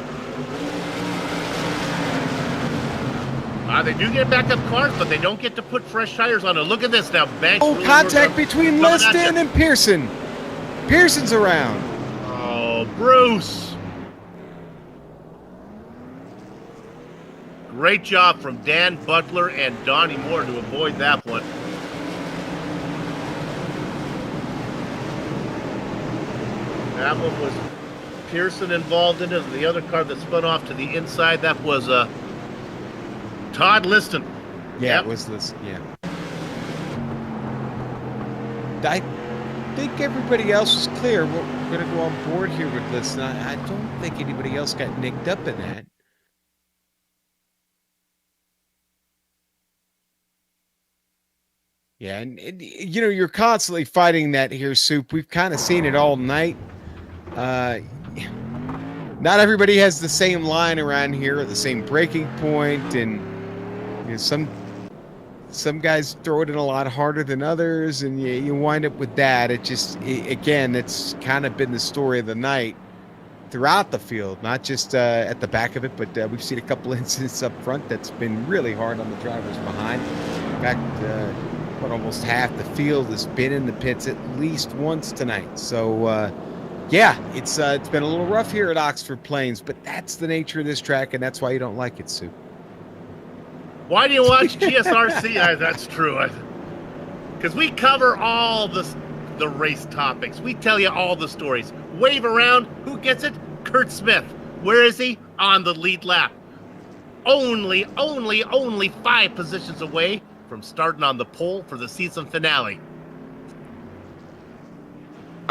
Speaker 1: They do get backup cars, but they don't get to put fresh tires on it. Look at this now. Banks really
Speaker 2: contact between Liston and Pearson. Pearson's around.
Speaker 1: Oh, Bruce. Great job from Dan Butler and Donnie Moore to avoid that one. That one was Pearson involved in it. And the other car that spun off to the inside, that was Todd Liston.
Speaker 2: Yeah,
Speaker 1: Yep.
Speaker 2: it was Liston, yeah. I think everybody else was clear. We're going to go on board here with Liston. I don't think anybody else got nicked up in that. Yeah, and you know, you're constantly fighting that here, Soup. We've kind of seen it all night. Not everybody has the same line around here, or the same breaking point, and you know, some guys throw it in a lot harder than others, and you wind up with that. Again, it's kind of been the story of the night throughout the field, not just at the back of it, but we've seen a couple incidents up front that's been really hard on the drivers behind. In fact, almost half the field has been in the pits at least once tonight. So, yeah, it's been a little rough here at Oxford Plains, but that's the nature of this track, and that's why you don't like it, Sue.
Speaker 1: Why do you watch GSRC? That's true. Because we cover all the race topics. We tell you all the stories. Wave around. Who gets it? Kurt Smith. Where is he? On the lead lap. Only 5 positions away from starting on the pole for the season finale.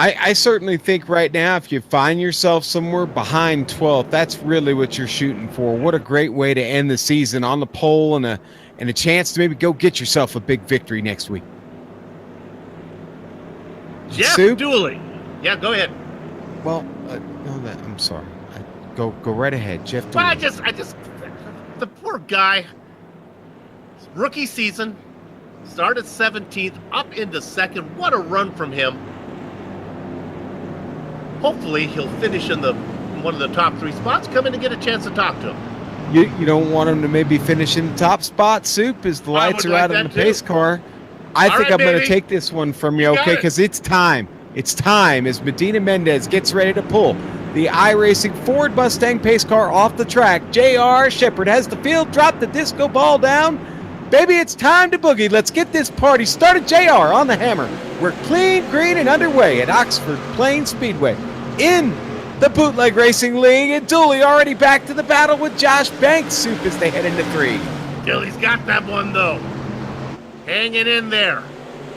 Speaker 2: I certainly think right now, if you find yourself somewhere behind 12th, that's really what you're shooting for. What a great way to end the season, on the pole, and a chance to maybe go get yourself a big victory next week.
Speaker 1: Jeff
Speaker 2: Soup?
Speaker 1: Dooley. Yeah, go ahead.
Speaker 2: Well, no, I'm sorry. Go right ahead, Jeff Dooley.
Speaker 1: Well, I just, the poor guy. Rookie season, started 17th, up into 2nd. What a run from him. Hopefully, he'll finish in one of the top 3 spots. Come in and get a chance to talk to him.
Speaker 2: You don't want him to maybe finish in the top spot, Soup, as the lights are out on the pace car. I think I'm going to take this one from you, okay? Because it's time. It's time as Medina Mendez gets ready to pull the iRacing Ford Mustang pace car off the track. J.R. Shepard has the field, drop the disco ball down. Baby, it's time to boogie. Let's get this party started. JR on the hammer. We're clean, green, and underway at Oxford Plains Speedway in the Bootleg Racing League. And Dooley already back to the battle with Josh Banks, Soup, as they head into 3.
Speaker 1: Gilly's got that one, though. Hanging in there.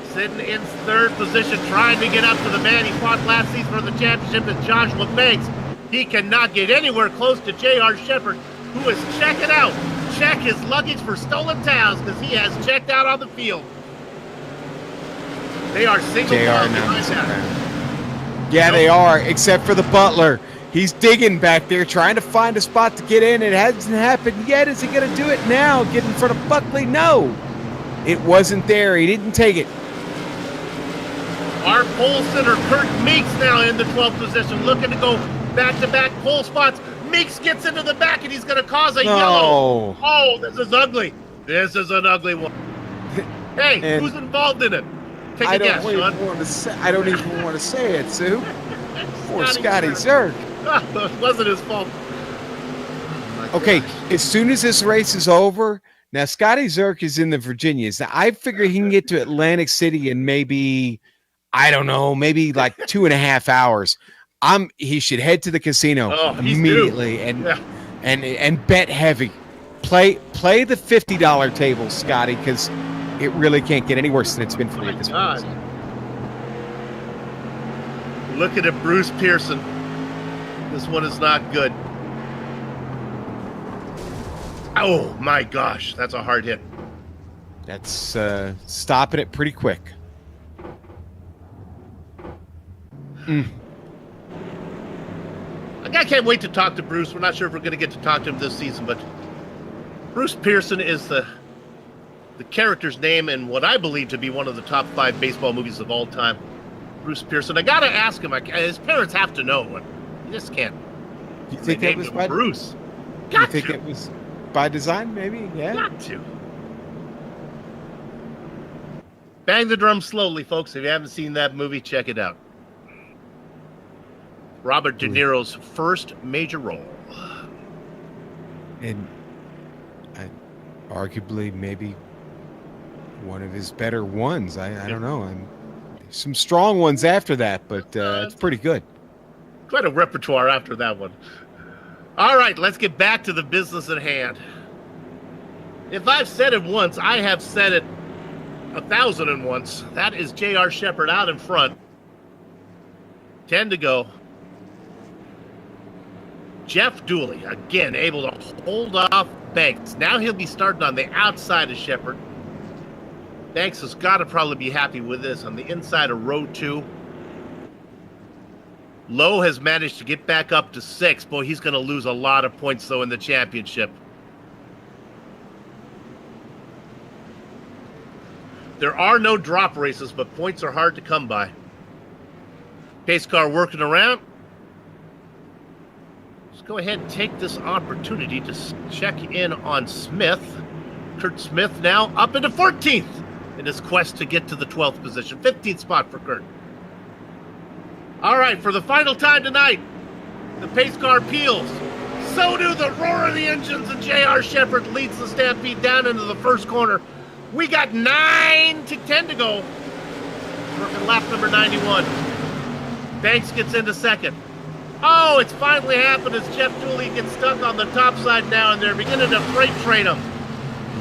Speaker 1: Sitting in 3rd position, trying to get up to the man he fought last season for the championship, is Joshua Banks. He cannot get anywhere close to J.R. Shepard, who is checking out. Check his luggage for stolen towels because he has checked out on the field. They are single file behind that.
Speaker 2: Yeah, they are, except for the butler. He's digging back there, trying to find a spot to get in. It hasn't happened yet. Is he going to do it now? Get in front of Buckley? No. It wasn't there. He didn't take it.
Speaker 1: Our pole sitter, Kurt Meeks, now in the 12th position, looking to go back-to-back pole spots. Meeks gets into the back, and he's going to cause a yellow. Oh, this is ugly. This is an ugly one. Hey, who's involved in it? Take a guess, Sean.
Speaker 2: I don't even want to say it, Sue. Poor Scotty Zerk.
Speaker 1: It wasn't his fault.
Speaker 2: Okay, as soon as this race is over, now Scotty Zerk is in the Virginias. Now, I figure he can get to Atlantic City in maybe, I don't know, maybe like 2.5 hours. He should head to the casino immediately and bet heavy. Play the $50 table, Scotty, because it really can't get any worse than it's been for you at this point.
Speaker 1: Look at it, Bruce Pearson. This one is not good. Oh my gosh, that's a hard hit.
Speaker 2: That's stopping it pretty quick.
Speaker 1: I can't wait to talk to Bruce. We're not sure if we're going to get to talk to him this season, but Bruce Pearson is the character's name in what I believe to be one of the top 5 baseball movies of all time. Bruce Pearson. I got to ask him. His parents have to know. You just can't.
Speaker 2: You think that was by
Speaker 1: Bruce?
Speaker 2: You think it was by design? Maybe. Yeah.
Speaker 1: Got to. Bang the drum slowly, folks. If you haven't seen that movie, check it out. Robert De Niro's first major role.
Speaker 2: And arguably maybe one of his better ones. I don't know. Some strong ones after that, but it's pretty good.
Speaker 1: Quite a repertoire after that one. All right, let's get back to the business at hand. If I've said it once, I have said it 1,001. That is J.R. Shepherd out in front. 10 to go. Jeff Dooley, again, able to hold off Banks. Now he'll be starting on the outside of Shepherd. Banks has got to probably be happy with this on the inside of row 2. Lowe has managed to get back up to 6. Boy, he's going to lose a lot of points, though, in the championship. There are no drop races, but points are hard to come by. Pace car working around. Let's go ahead and take this opportunity to check in on Smith. Kurt Smith now up into 14th in his quest to get to the 12th position. 15th spot for Kurt. All right, for the final time tonight, the pace car peels. So do the roar of the engines, and J.R. Shepherd leads the Stampede down into the first corner. We got 9 to 10 to go. Working lap number 91. Banks gets into second. Oh, it's finally happened as Jeff Dooley gets stuck on the top side now, and they're beginning to freight train him.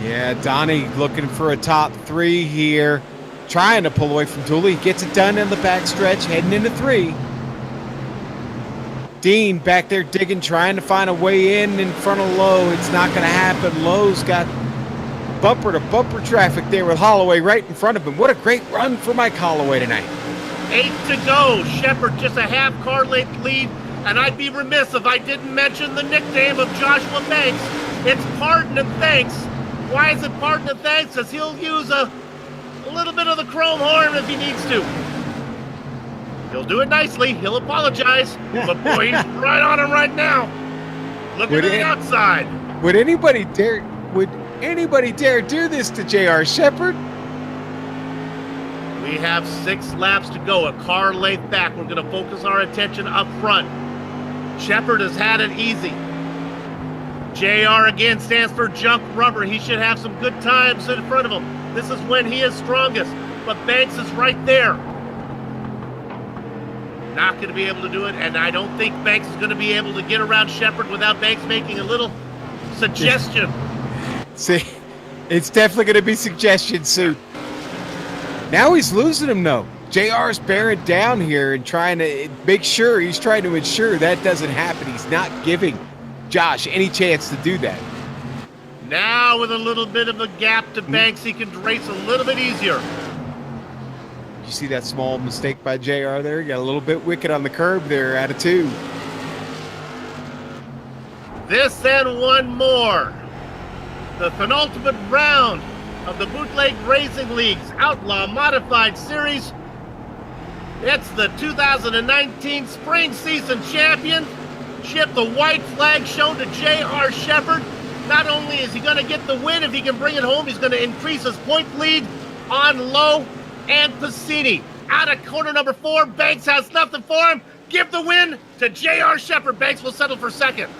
Speaker 2: Yeah, Donnie looking for a top 3 here. Trying to pull away from Dooley. Gets it done in the backstretch, heading into 3. Dean back there digging, trying to find a way in front of Lowe. It's not going to happen. Lowe's got bumper-to-bumper traffic there with Holloway right in front of him. What a great run for Mike Holloway tonight.
Speaker 1: 8 to go. Shepherd just a half car length lead, and I'd be remiss if I didn't mention the nickname of Joshua Banks. It's Pardon and Thanks. Why is it Pardon and Thanks? Because he'll use a little bit of the chrome horn if he needs to. He'll do it nicely. He'll apologize. But boy, he's right on him right now. Looking to the outside.
Speaker 2: Would anybody dare do this to J.R. Shepherd?
Speaker 1: We have 6 laps to go, a car length back. We're going to focus our attention up front. Shepherd has had it easy. JR again stands for junk rubber. He should have some good times in front of him. This is when he is strongest, but Banks is right there. Not going to be able to do it, and I don't think Banks is going to be able to get around Shepherd without Banks making a little suggestion.
Speaker 2: See, it's definitely going to be suggestion suit. Now he's losing him, though. JR's bearing down here and trying to make sure, he's trying to ensure that doesn't happen. He's not giving Josh any chance to do that.
Speaker 1: Now with a little bit of a gap to Banks, he can race a little bit easier.
Speaker 2: You see that small mistake by JR there? Got a little bit wicked on the curb there out of 2.
Speaker 1: This and one more. The penultimate round of the Bootleg Racing League's Outlaw Modified Series. It's the 2019 Spring Season Championship. The white flag shown to J.R. Shepherd. Not only is he going to get the win, if he can bring it home, he's going to increase his point lead on Lowe and Piscini. Out of corner number 4, Banks has nothing for him. Give the win to J.R. Shepherd. Banks will settle for second.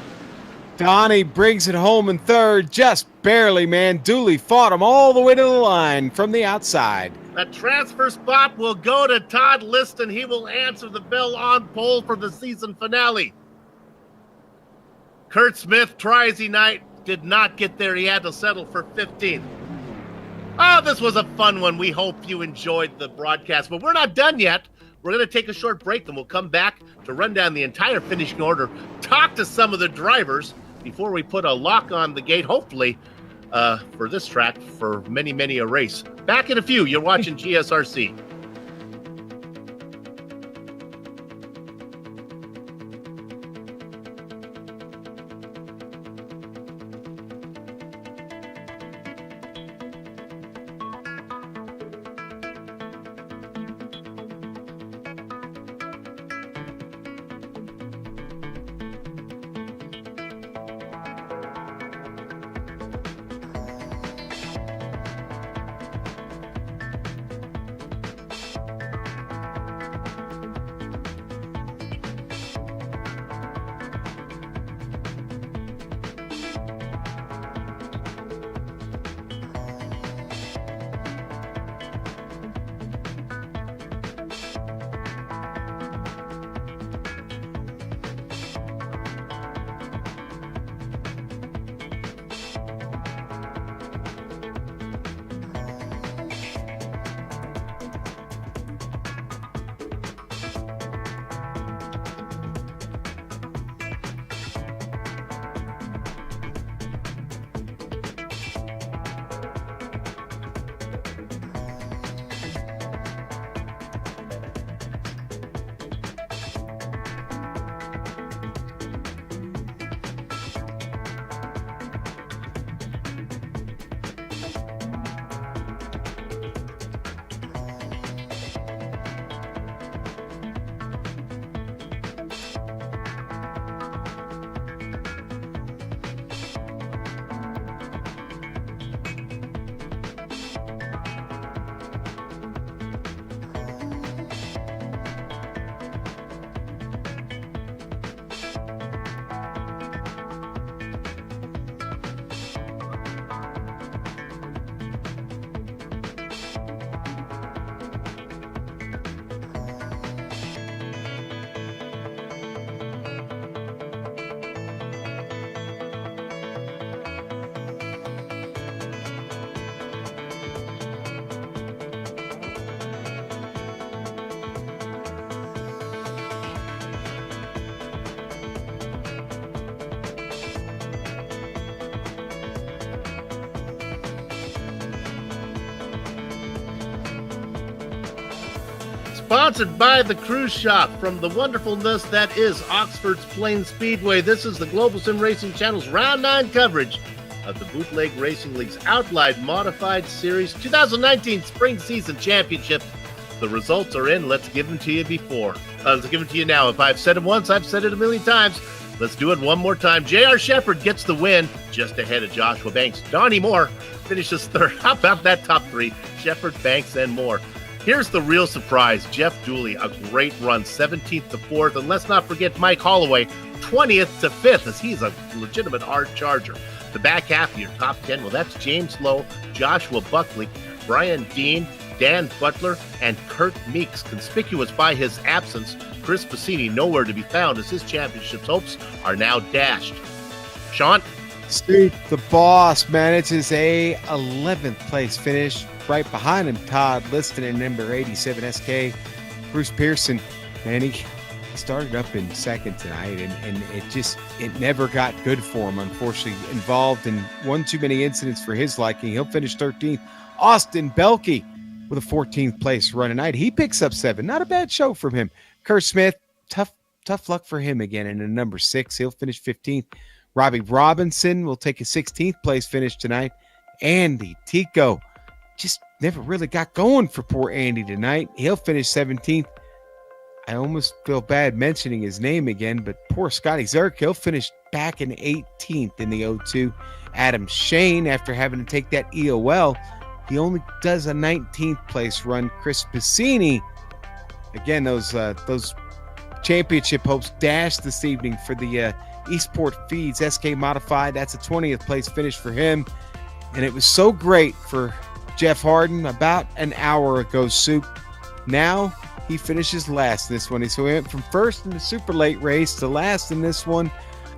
Speaker 2: Donnie brings it home in third, just barely, man. Dooley fought him all the way to the line from the outside.
Speaker 1: The transfer spot will go to Todd Liston. He will answer the bell on pole for the season finale. Kurt Smith tries tonight. Did not get there. He had to settle for 15th. Oh, this was a fun one. We hope you enjoyed the broadcast, but we're not done yet. We're going to take a short break, and we'll come back to run down the entire finishing order, talk to some of the drivers before we put a lock on the gate, hopefully, for this track for many, many a race. Back in a few. You're watching GSRC. sponsored by the Cruise Shop from the wonderfulness that is Oxford's Plains Speedway. This is the Global SimRacing Channel's Round 9 coverage of the Bootleg Racing League's Outlaw Modified Series 2019 Spring Season Championship. The results are in. Let's give them to you let's give them to you now. If I've said it once, I've said it a million times. Let's do it one more time. J.R. Shepard gets the win, just ahead of Joshua Banks. Donnie Moore finishes third. How about that top three? Shepard, Banks, and Moore. Here's the real surprise. Jeff Dooley, a great run, 17th to 4th. And let's not forget Mike Holloway, 20th to 5th, as he's a legitimate hard charger. The back half of your top 10, well, that's James Lowe, Joshua Buckley, Brian Dean, Dan Butler, and Kurt Meeks. Conspicuous by his absence, Chris Bassini nowhere to be found as his championship's hopes are now dashed. Sean?
Speaker 2: Steve, the boss manages a 11th place finish. Right behind him, Todd Liston in number 87 SK. Bruce Pearson, man, he started up in second tonight, and it never got good for him, unfortunately. Involved in one too many incidents for his liking. He'll finish 13th. Austin Belke with a 14th place run tonight. He picks up 7. Not a bad show from him. Kurt Smith, tough luck for him again in a number 6. He'll finish 15th. Robbie Robinson will take a 16th place finish tonight. Andy Tico just never really got going for poor Andy tonight. He'll finish 17th. I almost feel bad mentioning his name again, but poor Scotty Zerk, he'll finish back in 18th in the O2. Adam Shane, after having to take that EOL, he only does a 19th place run. Chris Bassini, again, those championship hopes dashed this evening for the Eastport Feeds SK Modified. That's a 20th place finish for him. And it was so great for Jeff Harden about an hour ago, Soup. Now he finishes last in this one. So he went from first in the super late race to last in this one.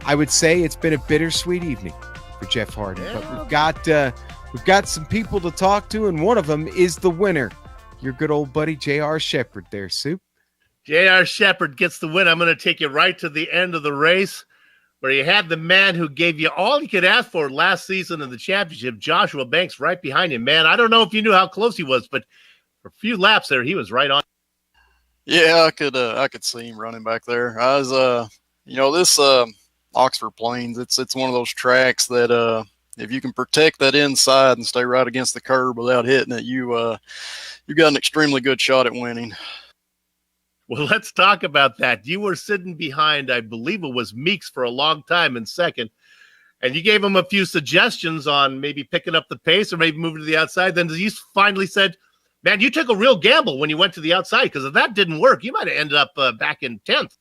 Speaker 2: I would say it's been a bittersweet evening for Jeff Harden. Yeah. But we've got some people to talk to, and one of them is the winner. Your good old buddy J.R. Shepard there, Soup.
Speaker 1: J.R. Shepard gets the win. I'm going to take you right to the end of the race, where you had the man who gave you all you could ask for last season in the championship, Joshua Banks, right behind you. Man, I don't know if you knew how close he was, but for a few laps there, he was right on.
Speaker 4: Yeah, I could see him running back there. I was, this Oxford Plains, it's one of those tracks that if you can protect that inside and stay right against the curb without hitting it, you got an extremely good shot at winning.
Speaker 1: Well, let's talk about that. You were sitting behind, I believe it was Meeks, for a long time in second, and you gave him a few suggestions on maybe picking up the pace or maybe moving to the outside. Then you finally said, man, you took a real gamble when you went to the outside, because if that didn't work, you might have ended up back in 10th.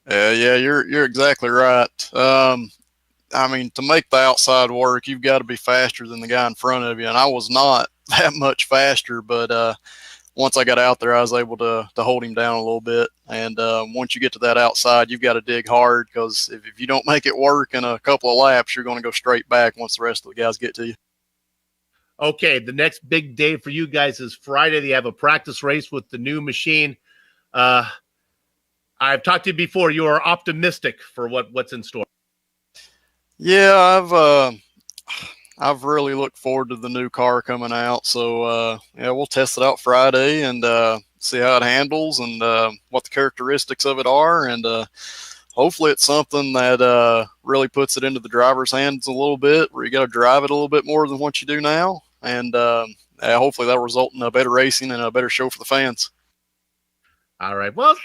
Speaker 4: Yeah, you're exactly right. To make the outside work, you've got to be faster than the guy in front of you, and I was not that much faster, but once I got out there, I was able to hold him down a little bit. And once you get to that outside, you've got to dig hard, because if you don't make it work in a couple of laps, you're going to go straight back once the rest of the guys get to you.
Speaker 1: Okay, the next big day for you guys is Friday. They have a practice race with the new machine. I've talked to you before. You are optimistic for what's in store.
Speaker 4: Yeah, I've really looked forward to the new car coming out. So, we'll test it out Friday and see how it handles and what the characteristics of it are. And hopefully it's something that really puts it into the driver's hands a little bit, where you got to drive it a little bit more than what you do now. And hopefully that'll result in a better racing and a better show for the fans.
Speaker 1: All right. Well,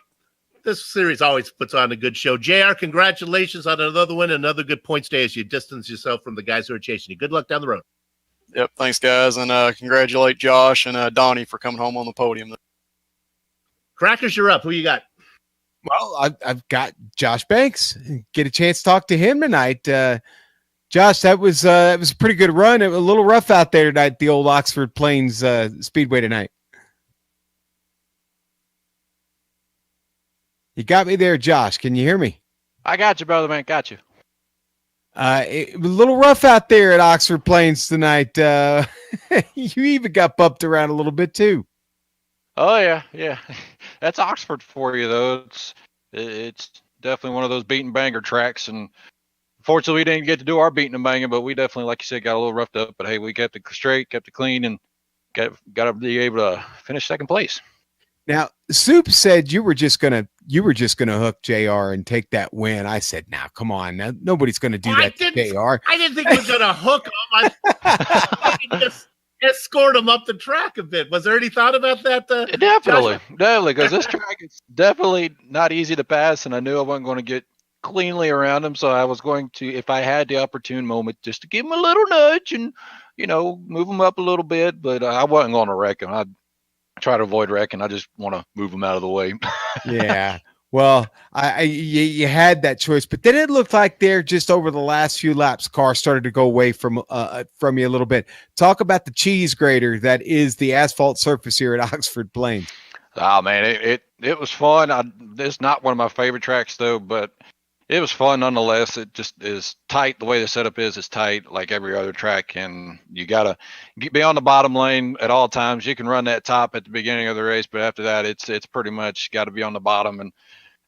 Speaker 1: this series always puts on a good show. JR, congratulations on another win, another good points day as you distance yourself from the guys who are chasing you. Good luck down the road.
Speaker 4: Yep, thanks, guys, and congratulate Josh and Donnie for coming home on the podium.
Speaker 1: Crackers, you're up. Who you got?
Speaker 2: Well, I've got Josh Banks. Get a chance to talk to him tonight. Josh, that was a pretty good run. It was a little rough out there tonight, the old Oxford Plains Speedway tonight. You got me there, Josh. Can you hear me?
Speaker 5: I got you, brother, man. Got you.
Speaker 2: It was a little rough out there at Oxford Plains tonight. You even got bumped around a little bit, too.
Speaker 5: Oh, yeah. That's Oxford for you, though. It's definitely one of those beat and banger tracks. And fortunately, we didn't get to do our beating and banging, but we definitely, like you said, got a little roughed up. But, hey, we kept it straight, kept it clean, and got to be able to finish second place.
Speaker 2: Now, Soup said you were just gonna hook JR and take that win. I said, "Now, come on, now, nobody's gonna do that to JR."
Speaker 1: I didn't think you were gonna hook him. I just escort him up the track a bit. Was there any thought about that?
Speaker 5: Definitely, because this track is definitely not easy to pass, and I knew I wasn't going to get cleanly around him, so I was going to, if I had the opportune moment, just to give him a little nudge and move him up a little bit. But I wasn't going to wreck him. I'd try to avoid wrecking. I just want to move him out of the way.
Speaker 2: Yeah. Well, you had that choice, but then it looked like there just over the last few laps, car started to go away from you a little bit. Talk about the cheese grater that is the asphalt surface here at Oxford Plains.
Speaker 5: Oh man, it was fun. It's not one of my favorite tracks though, but it was fun nonetheless. It just is tight. The way the setup is tight like every other track, and you gotta be on the bottom lane at all times. You can run that top at the beginning of the race, but after that, it's pretty much got to be on the bottom, and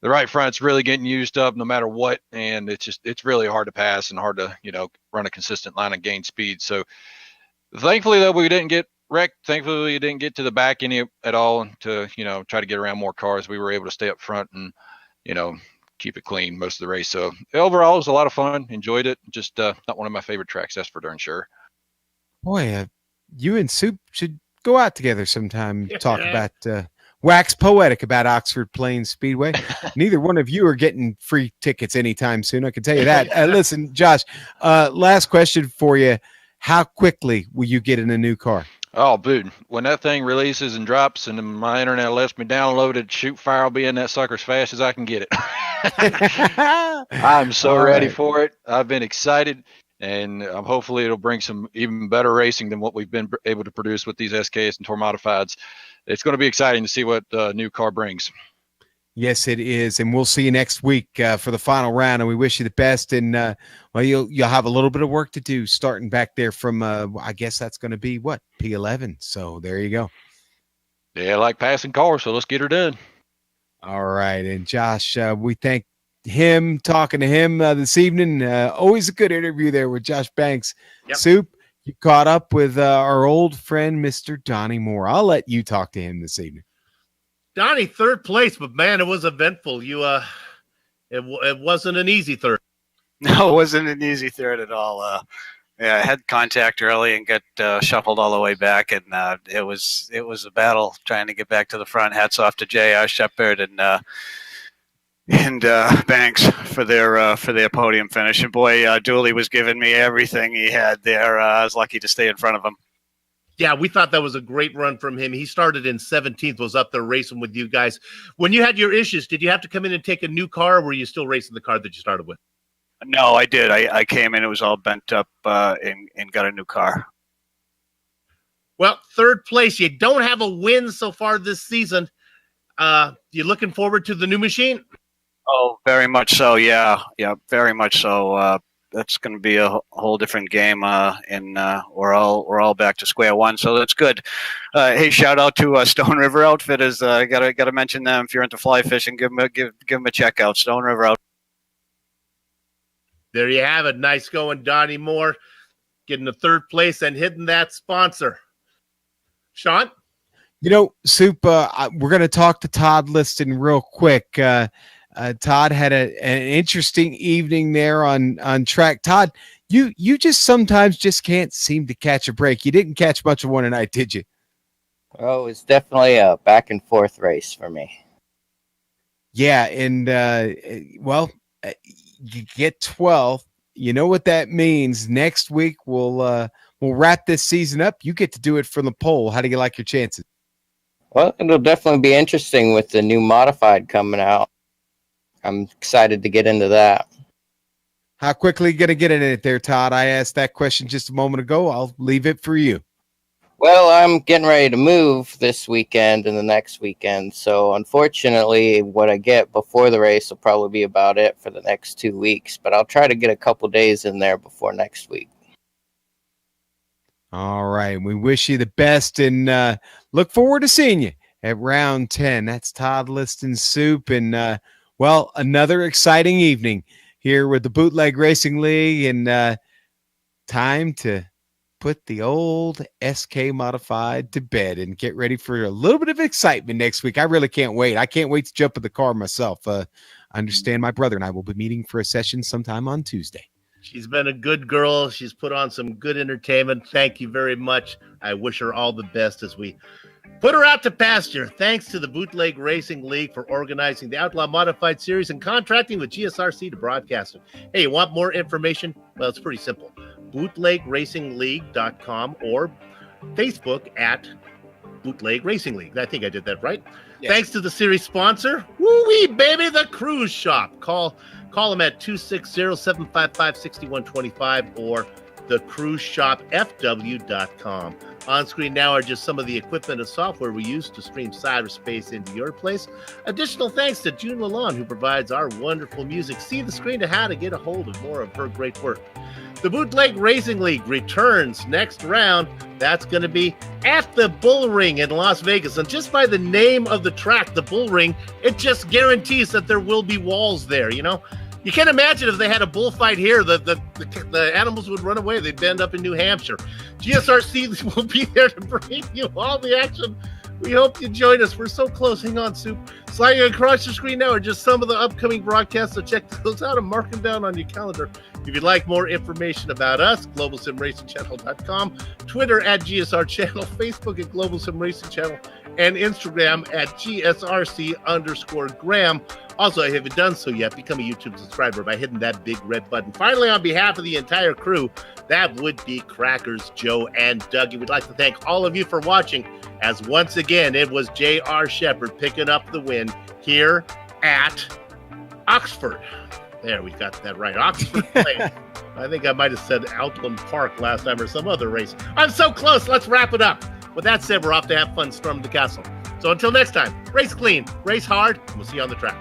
Speaker 5: the right front's really getting used up no matter what, and it's really hard to pass and hard to run a consistent line and gain speed. So thankfully though, we didn't get wrecked. Thankfully we didn't get to the back any at all to try to get around more cars. We were able to stay up front and keep it clean most of the race. So overall it was a lot of fun. Enjoyed it. Just not one of my favorite tracks, that's for darn sure.
Speaker 2: Boy, you and Soup should go out together sometime. Talk about wax poetic about Oxford Plains Speedway. Neither one of you are getting free tickets anytime soon, I can tell you that. Listen, Josh, last question for you. How quickly will you get in a new car?
Speaker 5: Oh, dude, when that thing releases and drops and my internet lets me download it, shoot fire, I'll be in that sucker as fast as I can get it. I'm so ready for it. I've been excited, and hopefully it'll bring some even better racing than what we've been able to produce with these SKs and Tour Modifieds. It's going to be exciting to see what the new car brings.
Speaker 2: Yes, it is, and we'll see you next week for the final round, and we wish you the best. And well, you'll have a little bit of work to do starting back there from I guess that's going to be what, P11. So there you go.
Speaker 5: Yeah, like passing cars, so let's get her done.
Speaker 2: All right, and Josh, we thank him, talking to him this evening. Always a good interview there with Josh Banks.
Speaker 1: Yep.
Speaker 2: Soup, you caught up with our old friend, Mr. Donnie Moore. I'll let you talk to him this evening.
Speaker 1: Donnie, third place, but man, it was eventful. It wasn't an easy third.
Speaker 6: No, it wasn't an easy third at all. Yeah, I had contact early and got shuffled all the way back, and it was a battle trying to get back to the front. Hats off to J.R. Shepard and Banks for their podium finish. And boy, Dooley was giving me everything he had there. I was lucky to stay in front of him.
Speaker 1: Yeah, we thought that was a great run from him. He started in 17th, was up there racing with you guys. When you had your issues, did you have to come in and take a new car, or were you still racing the car that you started with?
Speaker 6: No, I did. I came in, it was all bent up, and got a new car.
Speaker 1: Well, third place. You don't have a win so far this season. You looking forward to the new machine?
Speaker 6: Oh, very much so. Yeah, very much so. That's going to be a whole different game, and we're all back to square one. So that's good. Hey, shout out to Stone River Outfitters. Gotta mention them. If you're into fly fishing, give them a check out. Stone River Outfitters.
Speaker 1: There you have it. Nice going, Donnie Moore, getting the third place and hitting that sponsor. Sean?
Speaker 2: Soup, we're going to talk to Todd Liston real quick. Todd had an interesting evening there on track. Todd, you just sometimes just can't seem to catch a break. You didn't catch much of one tonight, did you?
Speaker 7: Well, it was definitely a back and forth race for me.
Speaker 2: Yeah, and you get 12th. You know what that means. Next week we'll wrap this season up. You get to do it from the pole. How do you like your chances?
Speaker 7: Well, it'll definitely be interesting with the new modified coming out. I'm excited to get into that.
Speaker 2: How quickly you going to get in it there, Todd? I asked that question just a moment ago. I'll leave it for you.
Speaker 7: Well, I'm getting ready to move this weekend and the next weekend. So unfortunately, what I get before the race will probably be about it for the next 2 weeks. But I'll try to get a couple days in there before next week.
Speaker 2: All right. We wish you the best and look forward to seeing you at round 10. That's Todd Liston, Soup, and well, another exciting evening here with the Bootleg Racing League, and time to put the old SK Modified to bed and get ready for a little bit of excitement next week. I really can't wait. I can't wait to jump in the car myself. I understand my brother and I will be meeting for a session sometime on Tuesday.
Speaker 1: She's been a good girl. She's put on some good entertainment. Thank you very much. I wish her all the best as we put her out to pasture. Thanks to the Bootleg Racing League for organizing the Outlaw Modified Series and contracting with GSRC to broadcast it. Hey, you want more information? Well, it's pretty simple. BootlegRacingLeague.com or Facebook at Bootleg Racing League. I think I did that right. Yes. Thanks to the series sponsor, woo-wee, baby, the Cruise Shop. Call them at 260-755-6125 or thecruiseshopfw.com. On screen now are just some of the equipment and software we use to stream cyberspace into your place. Additional thanks to June Lalonde, who provides our wonderful music. See the screen to how to get a hold of more of her great work. The Bootleg Racing League returns next round. That's going to be at the Bull Ring in Las Vegas. And just by the name of the track, the Bull Ring, it just guarantees that there will be walls there, you know? You can't imagine if they had a bullfight here, the animals would run away. They'd end up in New Hampshire. GSRC will be there to bring you all the action. We hope you join us. We're so close. Hang on, Soup. Sliding across your screen now are just some of the upcoming broadcasts, so check those out and mark them down on your calendar. If you'd like more information about us, globalsimracingchannel.com, Twitter at GSR Channel, Facebook at Global Sim Racing Channel, and Instagram at GSRC_Graham. Also, if you haven't done so yet, become a YouTube subscriber by hitting that big red button. Finally, on behalf of the entire crew, that would be Crackers, Joe, and Dougie. We'd like to thank all of you for watching, as once again, it was J.R. Shepherd picking up the win here at Oxford. There, we got that right. Oxford Place. I think I might have said Outland Park last time or some other race. I'm so close. Let's wrap it up. With that said, we're off to have fun storming the castle. So until next time, race clean, race hard, and we'll see you on the track.